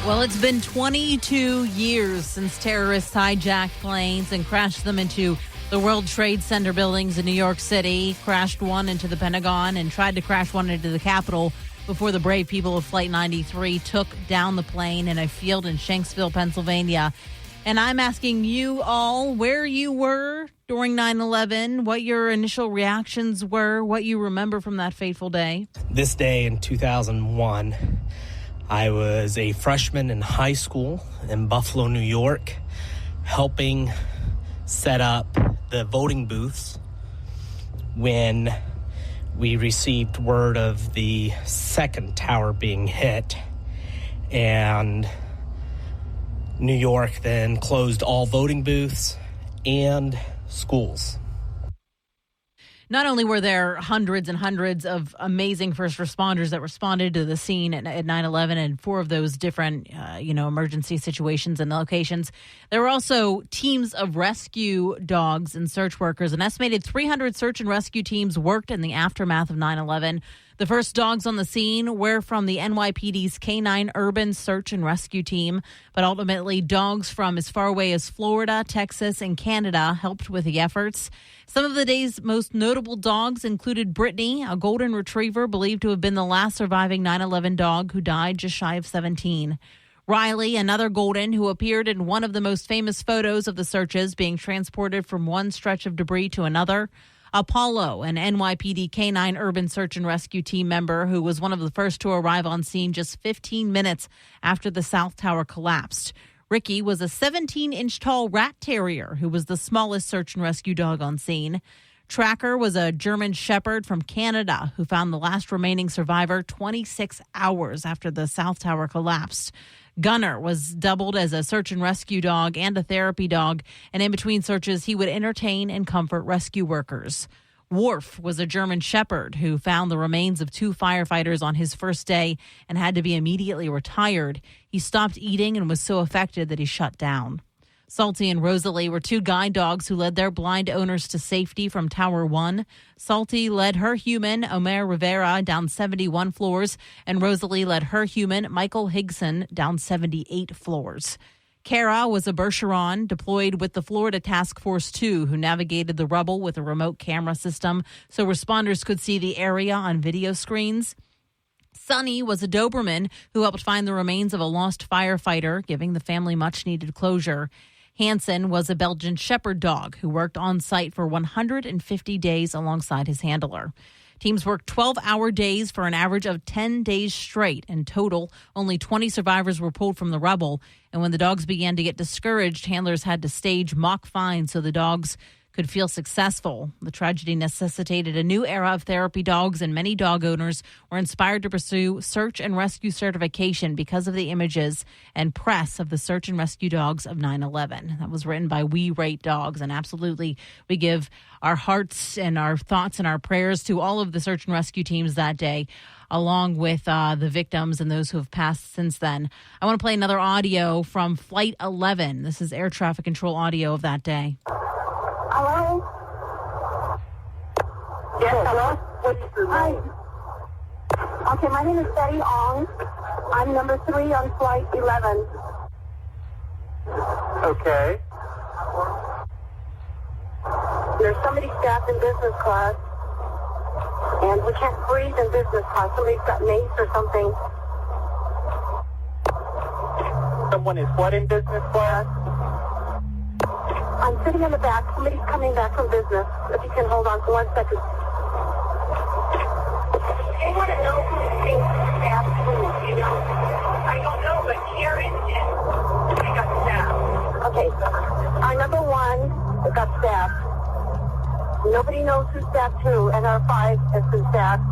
Well, it's been 22 years since terrorists hijacked planes and crashed them into the World Trade Center buildings in New York City, crashed one into the Pentagon, and tried to crash one into the Capitol before the brave people of Flight 93 took down the plane in a field in Shanksville, Pennsylvania. And I'm asking you all where you were during 9/11, what your initial reactions were, what you remember from that fateful day. This day in 2001, I was a freshman in high school in Buffalo, New York, helping set up the voting booths when we received word of the second tower being hit, and New York then closed all voting booths and schools. Not only were there hundreds and hundreds of amazing first responders that responded to the scene at 9/11 and 4 of those different, emergency situations and locations, there were also teams of rescue dogs and search workers. An estimated 300 search and rescue teams worked in the aftermath of 9/11. The first dogs on the scene were from the NYPD's K-9 Urban Search and Rescue Team, but ultimately dogs from as far away as Florida, Texas, and Canada helped with the efforts. Some of the day's most notable dogs included Brittany, a golden retriever believed to have been the last surviving 9/11 dog who died just shy of 17. Riley, another golden who appeared in one of the most famous photos of the searches, being transported from one stretch of debris to another. Apollo, an NYPD K-9 Urban Search and Rescue Team member who was one of the first to arrive on scene just 15 minutes after the South Tower collapsed. Ricky was a 17-inch tall rat terrier who was the smallest search and rescue dog on scene. Tracker was a German Shepherd from Canada who found the last remaining survivor 26 hours after the South Tower collapsed. Gunner was doubled as a search and rescue dog and a therapy dog, and in between searches, he would entertain and comfort rescue workers. Worf was a German Shepherd who found the remains of 2 firefighters on his first day and had to be immediately retired. He stopped eating and was so affected that he shut down. Salty and Rosalie were 2 guide dogs who led their blind owners to safety from Tower 1. Salty led her human, Omer Rivera, down 71 floors, and Rosalie led her human, Michael Higson, down 78 floors. Kara was a Bergeron deployed with the Florida Task Force 2, who navigated the rubble with a remote camera system so responders could see the area on video screens. Sonny was a Doberman who helped find the remains of a lost firefighter, giving the family much-needed closure. Hansen was a Belgian Shepherd dog who worked on site for 150 days alongside his handler. Teams worked 12-hour days for an average of 10 days straight. In total, only 20 survivors were pulled from the rubble. And when the dogs began to get discouraged, handlers had to stage mock finds so the dogs could feel successful. The tragedy necessitated a new era of therapy dogs, and many dog owners were inspired to pursue search and rescue certification because of the images and press of the search and rescue dogs of 9/11. That was written by We Rate Dogs, and absolutely we give our hearts and our thoughts and our prayers to all of the search and rescue teams that day, along with the victims and those who have passed since then. I want to play another audio from Flight 11. This is air traffic control audio of that day. Hello? Yes, hello? What's your name? Okay, my name is Betty Ong. I'm number 3 on Flight 11. Okay. There's somebody staffed in business class, and we can't breathe in business class. Somebody's got mace or something. Someone is what in business class? I'm sitting in the back. Somebody's coming back from business. If you can hold on for 1 second. I want to know who's being staffed who, you know? I don't know, but here it is. We got staffed. Okay. Our number 1 got staffed. Nobody knows who staffed who, and our 5 has been staffed.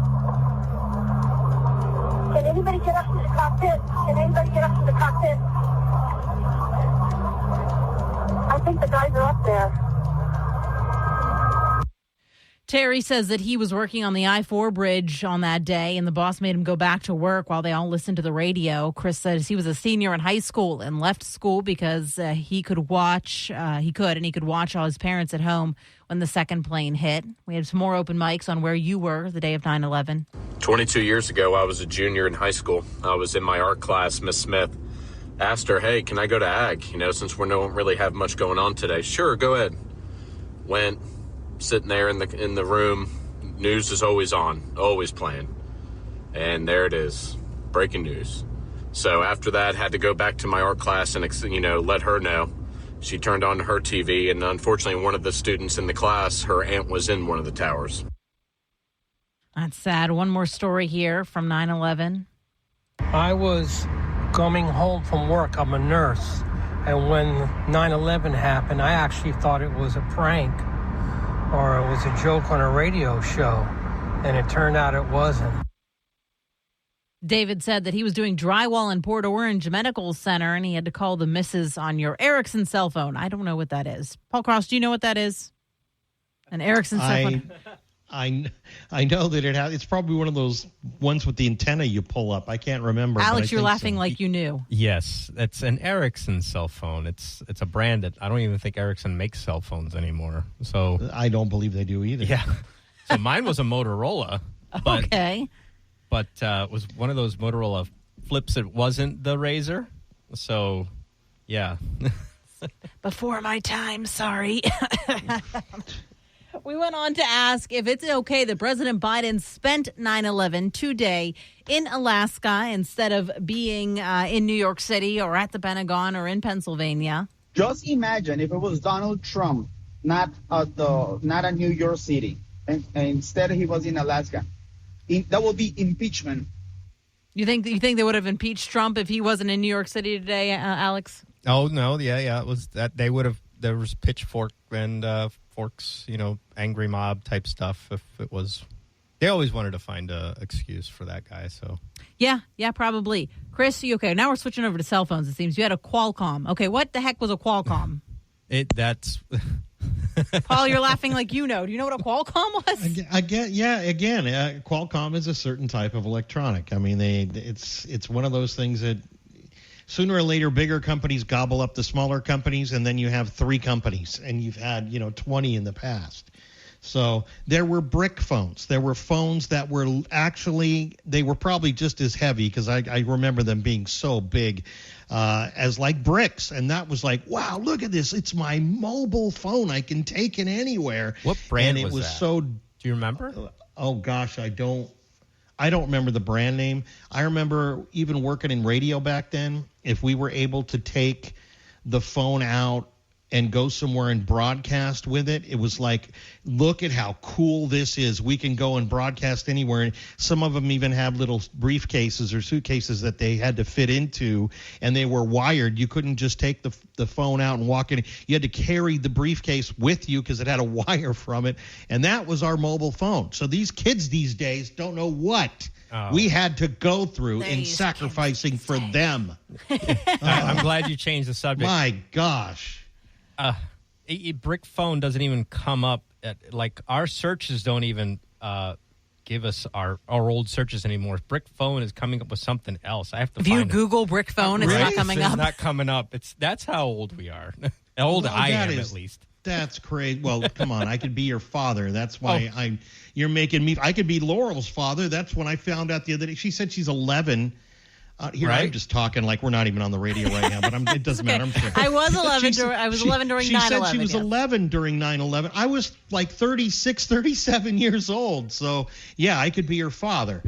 Can anybody get up to the cockpit? Can anybody get up to the cockpit? I think the guys are up there. Terry says that he was working on the I-4 bridge on that day, and the boss made him go back to work while they all listened to the radio. Chris says he was a senior in high school and left school because he could watch all his parents at home when the second plane hit. We had some more open mics on where you were the day of 9/11. 22 years ago, I was a junior in high school. I was in my art class. Miss Smith asked her, "Hey, can I go to ag? Since we don't really have much going on today." "Sure, go ahead." Went, sitting there in the room. News is always on, always playing. And there it is, breaking news. So after that, had to go back to my art class and, let her know. She turned on her TV, and unfortunately, one of the students in the class, her aunt was in one of the towers. That's sad. One more story here from 9/11. I was coming home from work. I'm a nurse. And when 9/11 happened, I actually thought it was a prank or it was a joke on a radio show. And it turned out it wasn't. David said that he was doing drywall in Port Orange Medical Center, and he had to call the missus on your Ericsson cell phone. I don't know what that is. Paul Cross, do you know what that is? An Ericsson cell phone? I know that it's probably one of those ones with the antenna you pull up. I can't remember. Alex, you're laughing like you knew. Yes, it's an Ericsson cell phone. It's a brand that I don't even think Ericsson makes cell phones anymore. So I don't believe they do either. Yeah. So mine was a Motorola. But, okay. But it was one of those Motorola flips. It wasn't the Razr. So, yeah. Before my time, sorry. We went on to ask if it's okay that President Biden spent 9/11 today in Alaska instead of being in New York City or at the Pentagon or in Pennsylvania. Just imagine if it was Donald Trump, not at New York City, and instead he was in Alaska. That would be impeachment. You think they would have impeached Trump if he wasn't in New York City today, Alex? Oh no, yeah, it was that they would have. There was pitchfork and forks, angry mob type stuff. If it was, they always wanted to find a excuse for that guy. So yeah, probably. Chris, you okay? Now we're switching over to cell phones. It seems you had a Qualcomm. Okay, what the heck was a Qualcomm? That's. Paul, you're laughing like you know. Do you know what a Qualcomm was? Qualcomm is a certain type of electronic. I mean, it's one of those things that sooner or later bigger companies gobble up the smaller companies, and then you have 3 companies, and you've had 20 in the past. So there were brick phones. There were phones that were they were probably just as heavy, because I remember them being so big as like bricks. And that was like, wow, look at this. It's my mobile phone. I can take it anywhere. What brand was that? So. Do you remember? Oh, gosh, I don't remember the brand name. I remember even working in radio back then, if we were able to take the phone out and go somewhere and broadcast with it. It was like, look at how cool this is. We can go and broadcast anywhere. And some of them even have little briefcases or suitcases that they had to fit into, and they were wired. You couldn't just take the phone out and walk in. You had to carry the briefcase with you because it had a wire from it, and that was our mobile phone. So these kids these days don't know what we had to go through in sacrificing for them. I'm glad you changed the subject. My gosh. A brick phone doesn't even come up. Like, our searches don't even give us our old searches anymore. Brick phone is coming up with something else. I have to If find you Google brick phone, it's not coming up. It's not coming up. That's how old we are. Old I am, at least. That's crazy. Well, come on. I could be your father. That's why you're making me. I could be Laurel's father. That's when I found out the other day. She said she's 11. Here, right? I'm just talking like we're not even on the radio right now, but it doesn't matter. I'm sure. I was 11. I was 11 during 9/11. She said she was 11 during 9/11. I was like 36, 37 years old. So, yeah, I could be your father.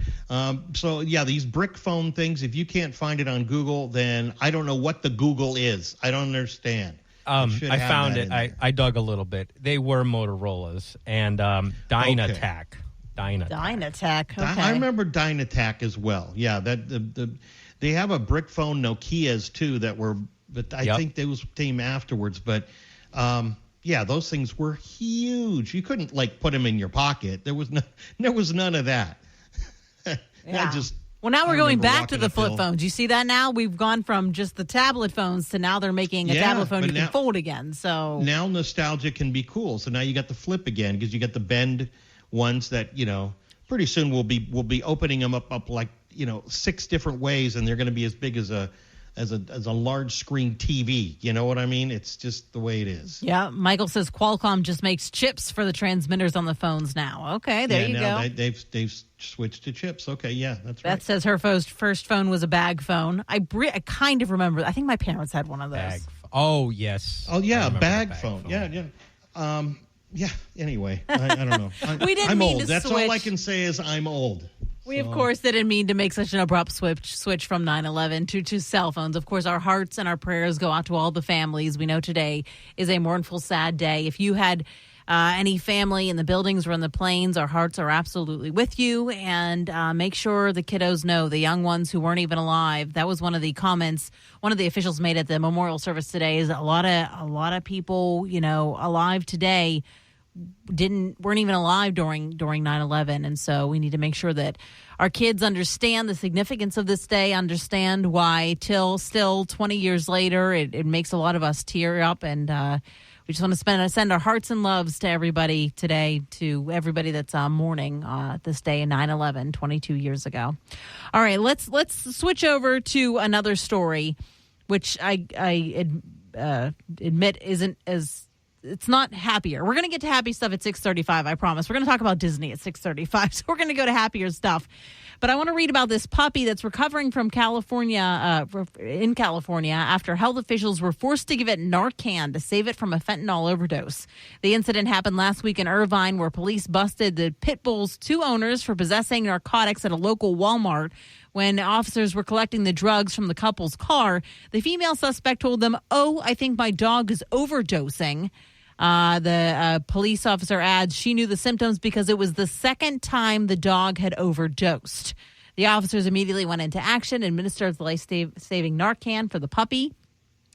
So, yeah, these brick phone things, if you can't find it on Google, then I don't know what the Google is. I don't understand. I found it. I dug a little bit. They were Motorola's and Dynatac. Dynatac. Okay. I remember Dynatac as well. Yeah, they have a brick phone Nokias too that were, but I think those came afterwards. But yeah, those things were huge. You couldn't like put them in your pocket. There was none of that. Yeah. Well, now we're going back to the flip phones. You see that now? We've gone from just the tablet phones to now they're making a tablet phone you can fold again. So now nostalgia can be cool. So now you got the flip again because you got the bend ones that, pretty soon we'll be opening them up like, 6 different ways, and they're going to be as big as a large screen TV. You know what I mean? It's just the way it is. Yeah. Michael says Qualcomm just makes chips for the transmitters on the phones now. Okay, there you go. They've switched to chips. Okay, yeah, that's right. Beth says her first phone was a bag phone. I kind of remember. I think my parents had one of those. Oh, yes. Oh, yeah, bag phone. Yeah. Yeah, anyway, I don't know. I'm old. That's all I can say is I'm old. We, of course, didn't mean to make such an abrupt switch from 9/11 to cell phones. Of course, our hearts and our prayers go out to all the families. We know today is a mournful, sad day. If you had any family in the buildings or in the planes, our hearts are absolutely with you. And make sure the kiddos know, the young ones who weren't even alive. That was one of the comments one of the officials made at the memorial service today. Is a lot of people, alive today weren't even alive during 9/11, and so we need to make sure that our kids understand the significance of this day, understand why still 20 years later it makes a lot of us tear up, and we just want to send our hearts and loves to everybody today, to everybody that's mourning this day in 9/11 22 years ago. All right, let's switch over to another story, which I admit isn't as. It's not happier. We're going to get to happy stuff at 6:35, I promise. We're going to talk about Disney at 6:35, so we're going to go to happier stuff. But I want to read about this puppy that's recovering from California, in California, after health officials were forced to give it Narcan to save it from a fentanyl overdose. The incident happened last week in Irvine, where police busted the pit bull's 2 owners for possessing narcotics at a local Walmart. When officers were collecting the drugs from the couple's car, the female suspect told them, I think my dog is overdosing. The police officer adds she knew the symptoms because it was the second time the dog had overdosed. The officers immediately went into action, administered the life-saving Narcan for the puppy.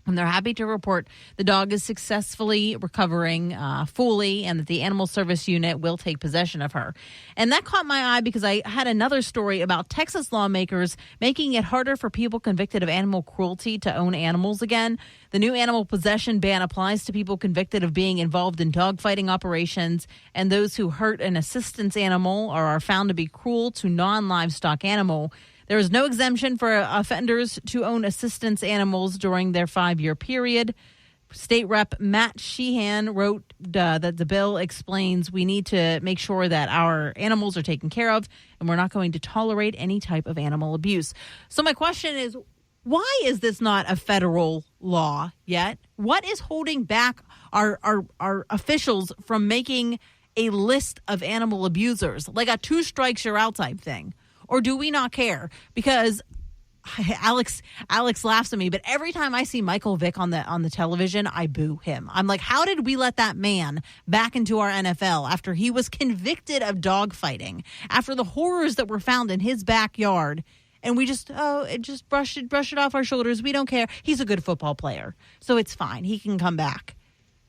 And they're happy to report the dog is successfully recovering fully, and that the Animal Service Unit will take possession of her. And that caught my eye because I had another story about Texas lawmakers making it harder for people convicted of animal cruelty to own animals again. The new animal possession ban applies to people convicted of being involved in dogfighting operations and those who hurt an assistance animal or are found to be cruel to non-livestock animal. There is no exemption for offenders to own assistance animals during their 5-year period. State Rep Matt Sheehan wrote that the bill explains we need to make sure that our animals are taken care of, and we're not going to tolerate any type of animal abuse. So my question is, why is this not a federal law yet? What is holding back our officials from making a list of animal abusers, like a 2 strikes you're out type thing? Or do we not care? Because Alex laughs at me, but every time I see Michael Vick on the television, I boo him. I'm like, how did we let that man back into our NFL after he was convicted of dogfighting, after the horrors that were found in his backyard? And we just brush it off our shoulders. We don't care. He's a good football player, so it's fine. He can come back.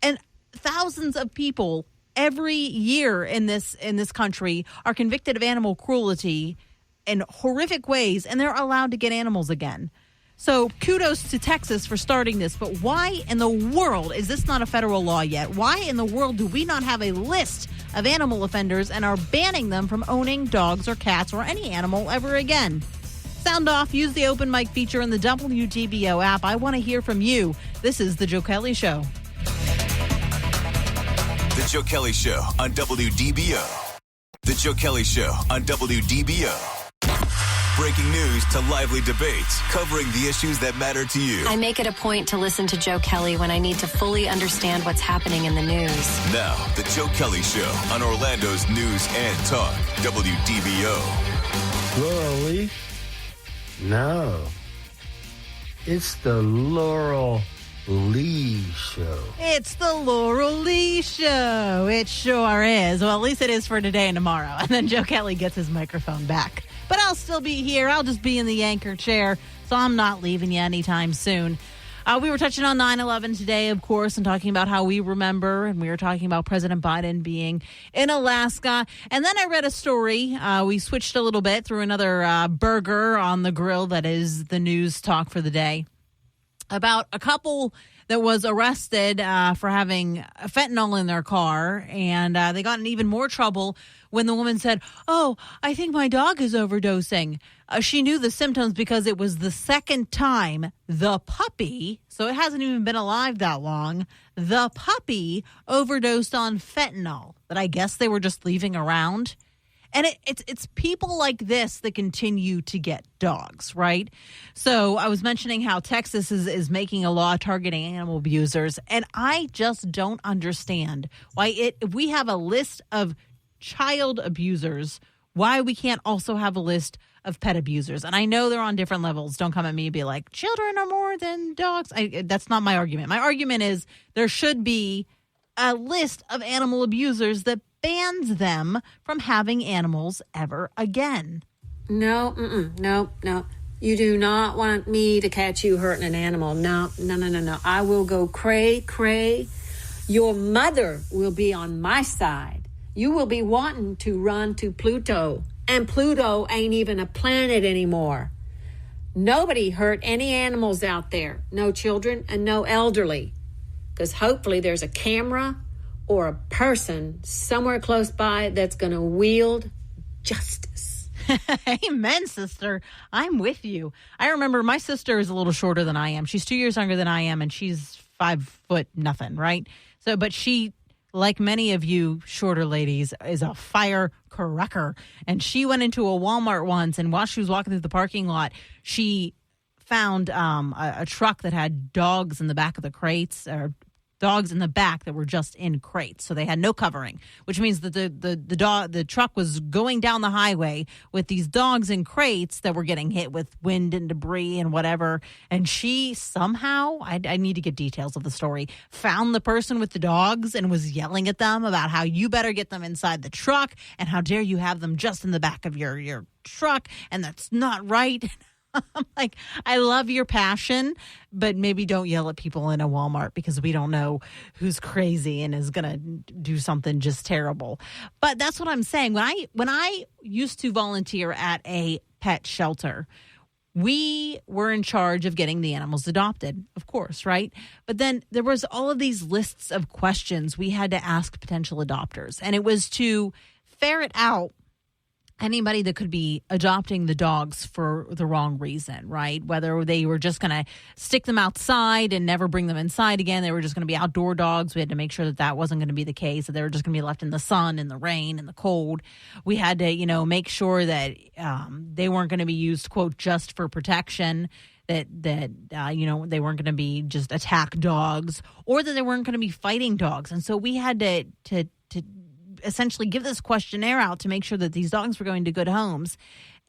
And thousands of people every year in this country are convicted of animal cruelty in horrific ways, and they're allowed to get animals again. So kudos to Texas for starting this, but why in the world is this not a federal law yet? Why in the world do we not have a list of animal offenders and are banning them from owning dogs or cats or any animal ever again? Sound off, use the open mic feature in the WDBO app. I want to hear from you. This is The Joe Kelley Show. The Joe Kelley Show on WDBO. The Joe Kelley Show on WDBO. Breaking news to lively debates, covering the issues that matter to you. I make it a point to listen to Joe Kelley when I need to fully understand what's happening in the news. Now, The Joe Kelley Show on Orlando's News and Talk, WDBO. Laurel Leaf? No. It's the Laurel Lee Show. It's the Laurel Lee Show. It sure is. Well, at least it is for today and tomorrow. And then Joe Kelley gets his microphone back. But I'll still be here. I'll just be in the anchor chair, so I'm not leaving you anytime soon. We were touching on 9/11 today, of course, and talking about how we remember, and we were talking about President Biden being in Alaska. And then I read a story. We switched a little bit through another burger on the grill that is the news talk for the day, about a couple that was arrested for having fentanyl in their car, and they got in even more trouble when the woman said, "Oh, I think my dog is overdosing." She knew the symptoms because it was the second time the puppy, so it hasn't even been alive that long, the puppy overdosed on fentanyl that I guess they were just leaving around. And it's people like this that continue to get dogs, right? So I was mentioning how Texas is making a law targeting animal abusers, and I just don't understand why if we have a list of child abusers, why we can't also have a list of pet abusers. And I know they're on different levels. Don't come at me and be like, children are more than dogs. That's not my argument. My argument is there should be a list of animal abusers that bans them from having animals ever again. No. You do not want me to catch you hurting an animal. No. I will go cray. Your mother will be on my side. You will be wanting to run to Pluto. And Pluto ain't even a planet anymore. Nobody hurt any animals out there. No children and no elderly. Because hopefully there's a camera or a person somewhere close by that's going to wield justice. Amen, sister. I'm with you. I remember my sister is a little shorter than I am. She's 2 years younger than I am, and she's 5 foot nothing, right? So, but she, like many of you shorter ladies, is a firecracker. And she went into a Walmart once, and while she was walking through the parking lot, she found a truck that had dogs in the back of the crates, or dogs in the back that were just in crates, so they had no covering, which means that the truck was going down the highway with these dogs in crates that were getting hit with wind and debris and whatever. And she somehow, I need to get details of the story, found the person with the dogs and was yelling at them about how you better get them inside the truck and how dare you have them just in the back of your truck, and that's not right. I'm like, I love your passion, but maybe don't yell at people in a Walmart because we don't know who's crazy and is going to do something just terrible. But that's what I'm saying. When I used to volunteer at a pet shelter, we were in charge of getting the animals adopted, of course, right? But then there was all of these lists of questions we had to ask potential adopters, and it was to ferret out anybody that could be adopting the dogs for the wrong reason, right? Whether they were just going to stick them outside and never bring them inside again. They were just going to be outdoor dogs. We had to make sure that that wasn't going to be the case, that they were just going to be left in the sun, in the rain, in the cold. We had to, make sure that they weren't going to be used, quote, just for protection, that they weren't going to be just attack dogs, or that they weren't going to be fighting dogs. And so we had to essentially give this questionnaire out to make sure that these dogs were going to good homes.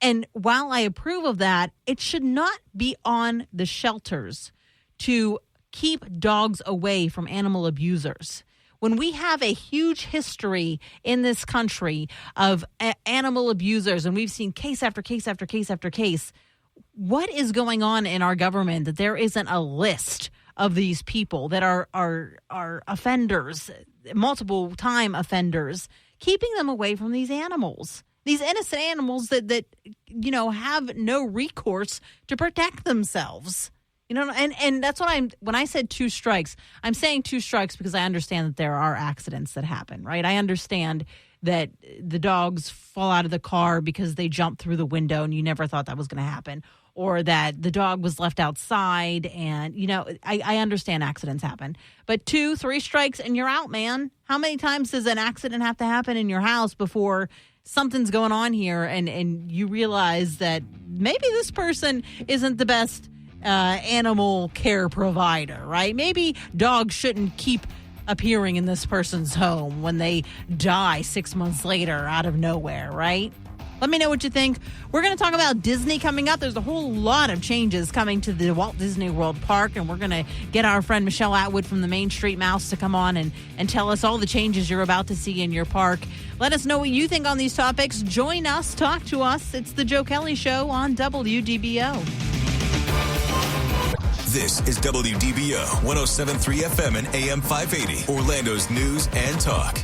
And while I approve of that, it should not be on the shelters to keep dogs away from animal abusers. When we have a huge history in this country of animal abusers, and we've seen case after case after case after case, what is going on in our government that there isn't a list of these people that are offenders, multiple time offenders, keeping them away from these animals? These innocent animals that have no recourse to protect themselves. And that's what when I said 2 strikes, I'm saying 2 strikes because I understand that there are accidents that happen, right? I understand that the dogs fall out of the car because they jumped through the window and you never thought that was going to happen, or that the dog was left outside and, I understand accidents happen. But 2, 3 strikes and you're out, man. How many times does an accident have to happen in your house before something's going on here and you realize that maybe this person isn't the best animal care provider, right? Maybe dogs shouldn't keep appearing in this person's home when they die 6 months later out of nowhere, right? Let me know what you think. We're going to talk about Disney coming up. There's a whole lot of changes coming to the Walt Disney World Park, and we're going to get our friend Michelle Atwood from the Main Street Mouse to come on and tell us all the changes you're about to see in your park. Let us know what you think on these topics. Join us. Talk to us. It's the Joe Kelley Show on WDBO. This is WDBO 107.3 FM and AM 580, Orlando's news and talk.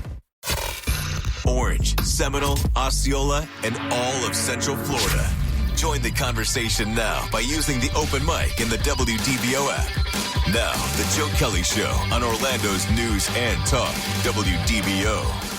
Orange, Seminole, Osceola, and all of Central Florida. Join the conversation now by using the open mic in the WDBO app. Now, the Joe Kelley Show on Orlando's news and talk, WDBO.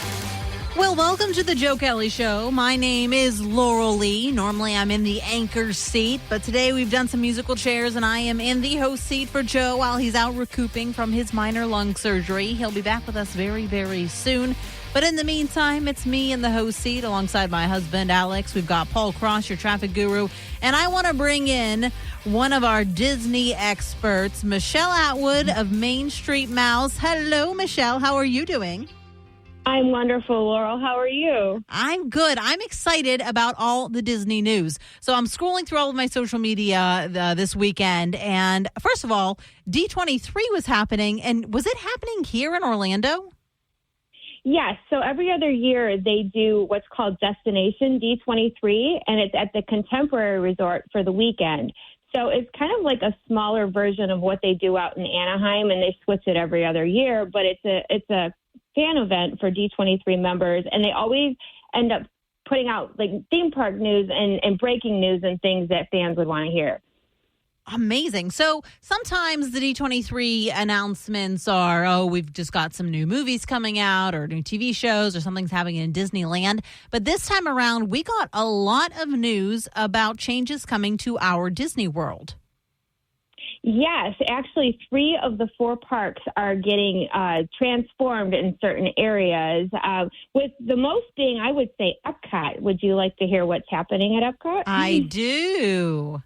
Well, welcome to the Joe Kelley Show. My name is Laurel Lee. Normally I'm in the anchor seat, but today we've done some musical chairs and I am in the host seat for Joe while he's out recouping from his minor lung surgery. He'll be back with us very, very soon. But in the meantime, it's me in the host seat alongside my husband, Alex. We've got Paul Cross, your traffic guru. And I want to bring in one of our Disney experts, Michelle Atwood of Main Street Mouse. Hello, Michelle. How are you doing? I'm wonderful, Laurel. How are you? I'm good. I'm excited about all the Disney news. So I'm scrolling through all of my social media this weekend. And first of all, D23 was happening. And was it happening here in Orlando? Yes. So every other year they do what's called Destination D23, and it's at the Contemporary Resort for the weekend. So it's kind of like a smaller version of what they do out in Anaheim, and they switch it every other year. But it's a fan event for D23 members, and they always end up putting out like theme park news and breaking news and things that fans would want to hear. Amazing. So sometimes the D23 announcements are, we've just got some new movies coming out or new TV shows or something's happening in Disneyland. But this time around, we got a lot of news about changes coming to our Disney World. Yes, actually 3 of the 4 parks are getting transformed in certain areas, with the most being, I would say, Epcot. Would you like to hear what's happening at Epcot? I do.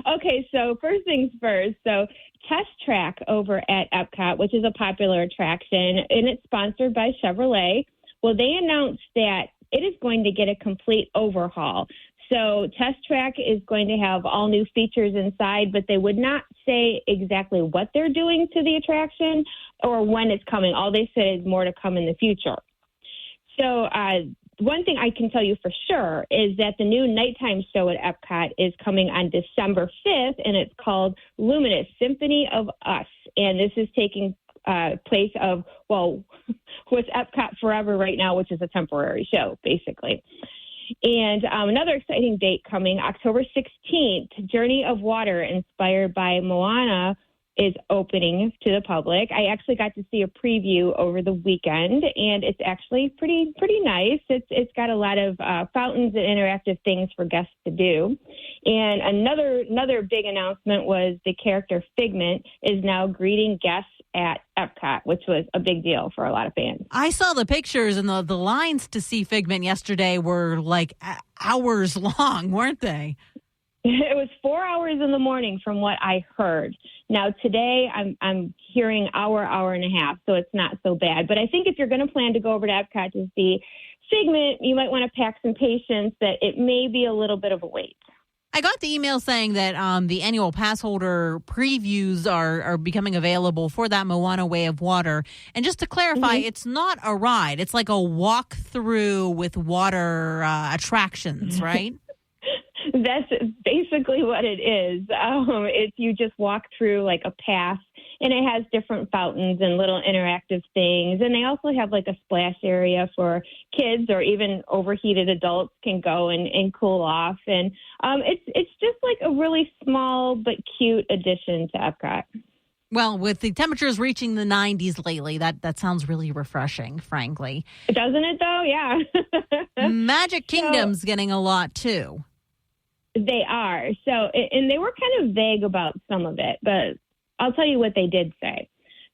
Okay, so first things first. So Test Track over at Epcot, which is a popular attraction, and it's sponsored by Chevrolet. Well, they announced that it is going to get a complete overhaul. So Test Track is going to have all new features inside, but they would not say exactly what they're doing to the attraction or when it's coming. All they said is more to come in the future. So one thing I can tell you for sure is that the new nighttime show at Epcot is coming on December 5th, and it's called Luminous Symphony of Us. And this is taking place of, what's Epcot Forever right now, which is a temporary show, basically. And another exciting date coming, October 16th, Journey of Water, inspired by Moana, is opening to the public. I actually got to see a preview over the weekend, and it's actually pretty nice. It's got a lot of fountains and interactive things for guests to do. And another big announcement was the character Figment is now greeting guests at Epcot, which was a big deal for a lot of fans. I saw the pictures, and the lines to see Figment yesterday were like hours long, weren't they? It was 4 hours in the morning from what I heard. Now, today I'm hearing hour and a half, so it's not so bad. But I think if you're going to plan to go over to Epcot to see Figment, you might want to pack some patience that it may be a little bit of a wait. I got the email saying that the annual pass holder previews are becoming available for that Moana Way of Water. And just to clarify, it's not a ride. It's like a walk through with water attractions, right? That's basically what it is. It's you just walk through like a path, and it has different fountains and little interactive things. And they also have like a splash area for kids or even overheated adults can go and cool off. And it's just like a really small but cute addition to Epcot. Well, with the temperatures reaching the 90s lately, that sounds really refreshing, frankly. Doesn't it, though? Yeah. Magic Kingdom's getting a lot, too. They are. So, and they were kind of vague about some of it, but I'll tell you what they did say.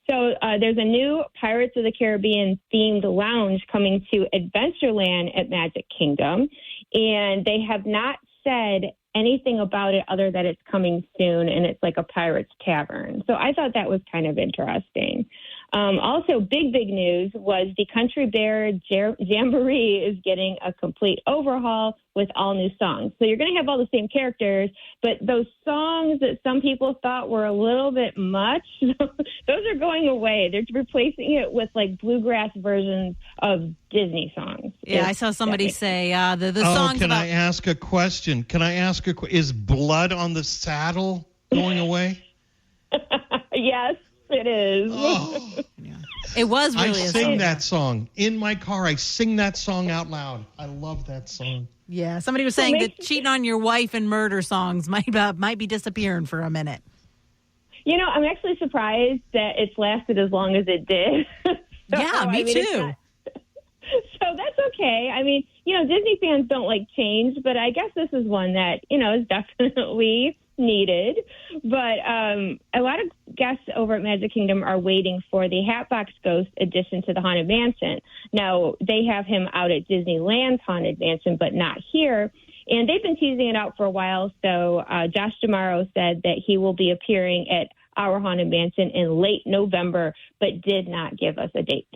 So there's a new Pirates of the Caribbean themed lounge coming to Adventureland at Magic Kingdom, and they have not said anything about it other than it's coming soon, and it's like a pirate's tavern. So I thought that was kind of interesting. Also, big news was the Country Bear Jamboree is getting a complete overhaul with all new songs. So you're going to have all the same characters, but those songs that some people thought were a little bit much, those are going away. They're replacing it with like bluegrass versions of Disney songs. Yeah, I saw somebody say the songs can I ask a question? Is Blood on the Saddle going away? Yes. It is. Oh. It was really I sing that song. In my car, I sing that song out loud. I love that song. Yeah, somebody was saying that cheating on your wife and murder songs might be disappearing for a minute. You know, I'm actually surprised that it's lasted as long as it did. Me too. So that's okay. I mean, you know, Disney fans don't like change, but I guess this is one that, you know, is definitely needed. But a lot of guests over at Magic Kingdom are waiting for the Hatbox Ghost addition to the Haunted Mansion. Now, they have him out at Disneyland's Haunted Mansion, but not here. And they've been teasing it out for a while. So Josh D'Amaro said that he will be appearing at our Haunted Mansion in late November, but did not give us a date.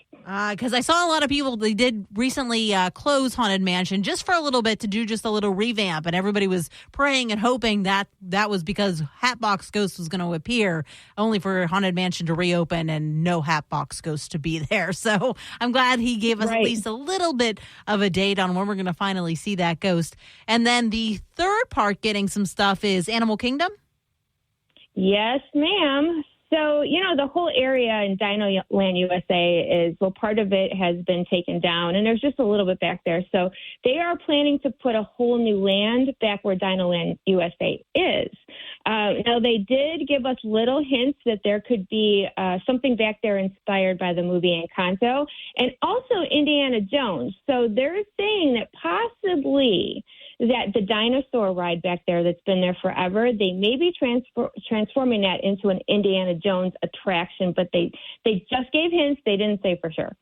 Because I saw a lot of people, they did recently close Haunted Mansion just for a little bit to do just a little revamp. And everybody was praying and hoping that that was because Hatbox Ghost was going to appear, only for Haunted Mansion to reopen and no Hatbox Ghost to be there. So I'm glad he gave us at least a little bit of a date on when we're going to finally see that ghost. And then the third park getting some stuff is Animal Kingdom. Yes, ma'am. So, you know, the whole area in Dino Land USA is, well, part of it has been taken down, and there's just a little bit back there. So they are planning to put a whole new land back where Dino Land USA is. Now, they did give us little hints that there could be something back there inspired by the movie Encanto and also Indiana Jones. So they're saying that possibly that the dinosaur ride back there that's been there forever, they may be transforming that into an Indiana Jones attraction, but they just gave hints. They didn't say for sure.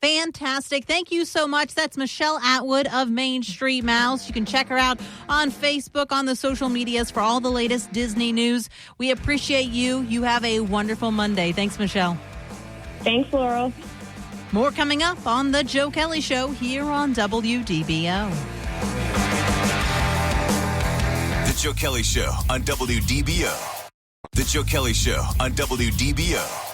Fantastic. Thank you so much. That's Michelle Atwood of Main Street Mouse. You can check her out on Facebook, on the social medias for all the latest Disney news. We appreciate you. You have a wonderful Monday. Thanks, Michelle. Thanks, Laurel. More coming up on The Joe Kelley Show here on WDBO. The Joe Kelley Show on WDBO. The Joe Kelley Show on WDBO.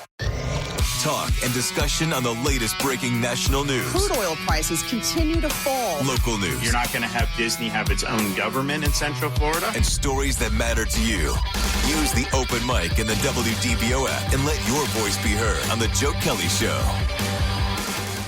Talk and discussion on the latest breaking national news. Crude oil prices continue to fall. Local news. You're not going to have Disney have its own government in Central Florida. And stories that matter to you. Use the open mic in the WDBO app and let your voice be heard on The Joe Kelley Show.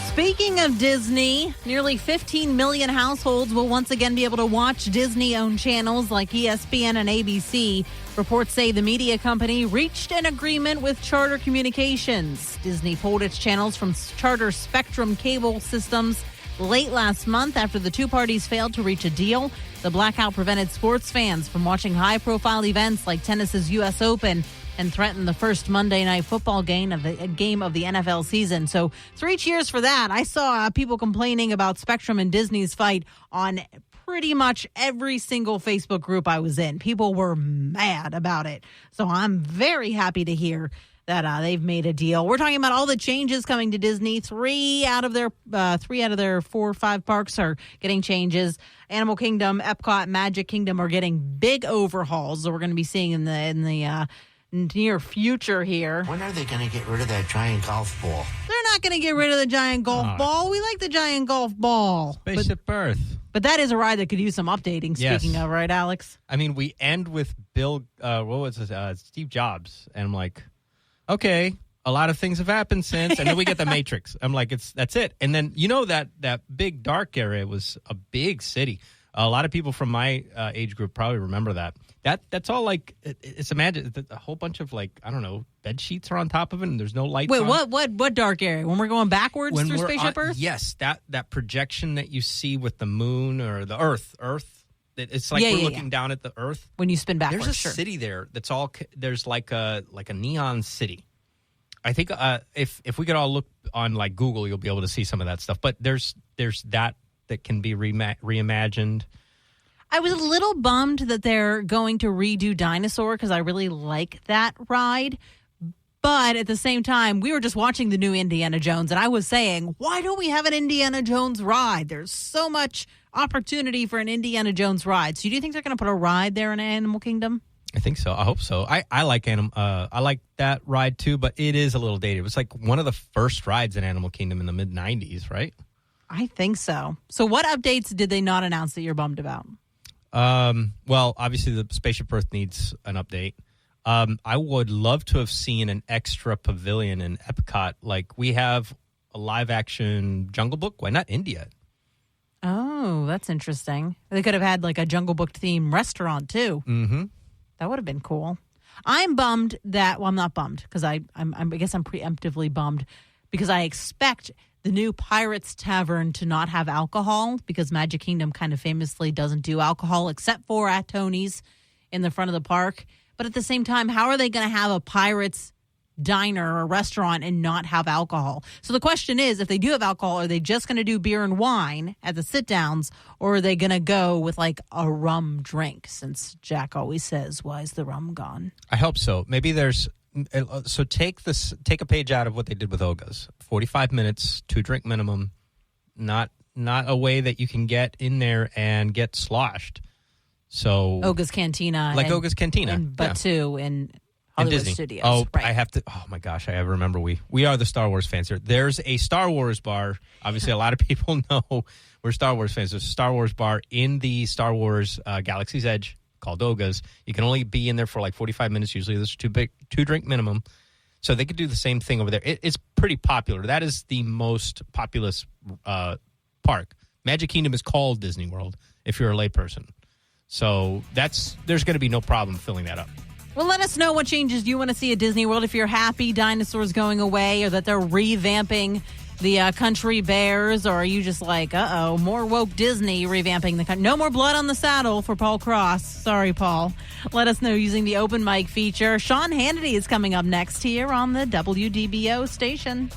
Speaking of Disney, nearly 15 million households will once again be able to watch Disney-owned channels like ESPN and ABC. Reports say the media company reached an agreement with Charter Communications. Disney pulled its channels from Charter Spectrum cable systems late last month after the two parties failed to reach a deal. The blackout prevented sports fans from watching high-profile events like tennis's U.S. Open and threatened the first Monday Night Football game of the NFL season. So 3 cheers for that. I saw people complaining about Spectrum and Disney's fight on pretty much every single Facebook group I was in. People were mad about it. So I'm very happy to hear that they've made a deal. We're talking about all the changes coming to Disney. Three out of their 4 or 5 parks are getting changes. Animal Kingdom, Epcot, Magic Kingdom are getting big overhauls that we're going to be seeing in the near future here. When are they going to get rid of that giant golf ball? They're not going to get rid of the giant golf ball. We like the giant golf ball. Spaceship Earth. But that is a ride that could use some updating, speaking of, right, Alex? I mean, we end with Steve Jobs. And I'm like, okay, a lot of things have happened since. And then we get the Matrix. I'm like, that's it. And then, that big dark area was a big city. A lot of people from my age group probably remember that. That's all like, it's imagine a whole bunch of like, I don't know, bed sheets are on top of it and there's no lights on. Wait, what dark area? When we're going backwards through Spaceship Earth? Yes, that projection that you see with the moon or the Earth. It's like we're looking down at the Earth. When you spin backwards, there's a city there that's all, there's like a neon city. I think if we could all look on like Google, you'll be able to see some of that stuff. But there's that can be reimagined. I was a little bummed that they're going to redo Dinosaur because I really like that ride. But at the same time, we were just watching the new Indiana Jones, and I was saying, why don't we have an Indiana Jones ride? There's so much opportunity for an Indiana Jones ride. So do you think they're going to put a ride there in Animal Kingdom? I think so. I hope so. I like I like that ride too, but it is a little dated. It was like one of the first rides in Animal Kingdom in the mid-'90s, right? I think so. So what updates did they not announce that you're bummed about? Well, obviously the Spaceship Earth needs an update. I would love to have seen an extra pavilion in Epcot. Like we have a live action Jungle Book. Why not India? Oh, that's interesting. They could have had like a Jungle Book theme restaurant too. Mm-hmm. That would have been cool. I'm bummed that, well, I'm not bummed because I guess I'm preemptively bummed because I expect the new Pirates Tavern to not have alcohol because Magic Kingdom kind of famously doesn't do alcohol except for at Tony's in the front of the park. But at the same time, how are they going to have a Pirates diner or restaurant and not have alcohol? So the question is, if they do have alcohol, are they just going to do beer and wine at the sit-downs, or are they going to go with like a rum drink? Since Jack always says, why is the rum gone? I hope so. Maybe there's... So take a page out of what they did with Oga's. 45 minutes, 2-drink minimum, not a way that you can get in there and get sloshed. So Oga's Cantina. Oga's Cantina. Two in Hollywood Disney Studios. Oh, right. I have to, oh my gosh, I remember we are the Star Wars fans here. There's a Star Wars bar. Obviously, a lot of people know we're Star Wars fans. There's a Star Wars bar in the Star Wars Galaxy's Edge called Oga's. You can only be in there for like 45 minutes. Usually there's 2-drink minimum. So they could do the same thing over there. It's pretty popular. That is the most populous park. Magic Kingdom is called Disney World if you're a layperson. So there's going to be no problem filling that up. Well, let us know what changes you want to see at Disney World. If you're happy dinosaurs going away or that they're revamping the Country Bears, or are you just like, more woke Disney revamping the country? No more blood on the saddle for Paul Cross. Sorry, Paul. Let us know using the open mic feature. Sean Hannity is coming up next here on the WDBO station.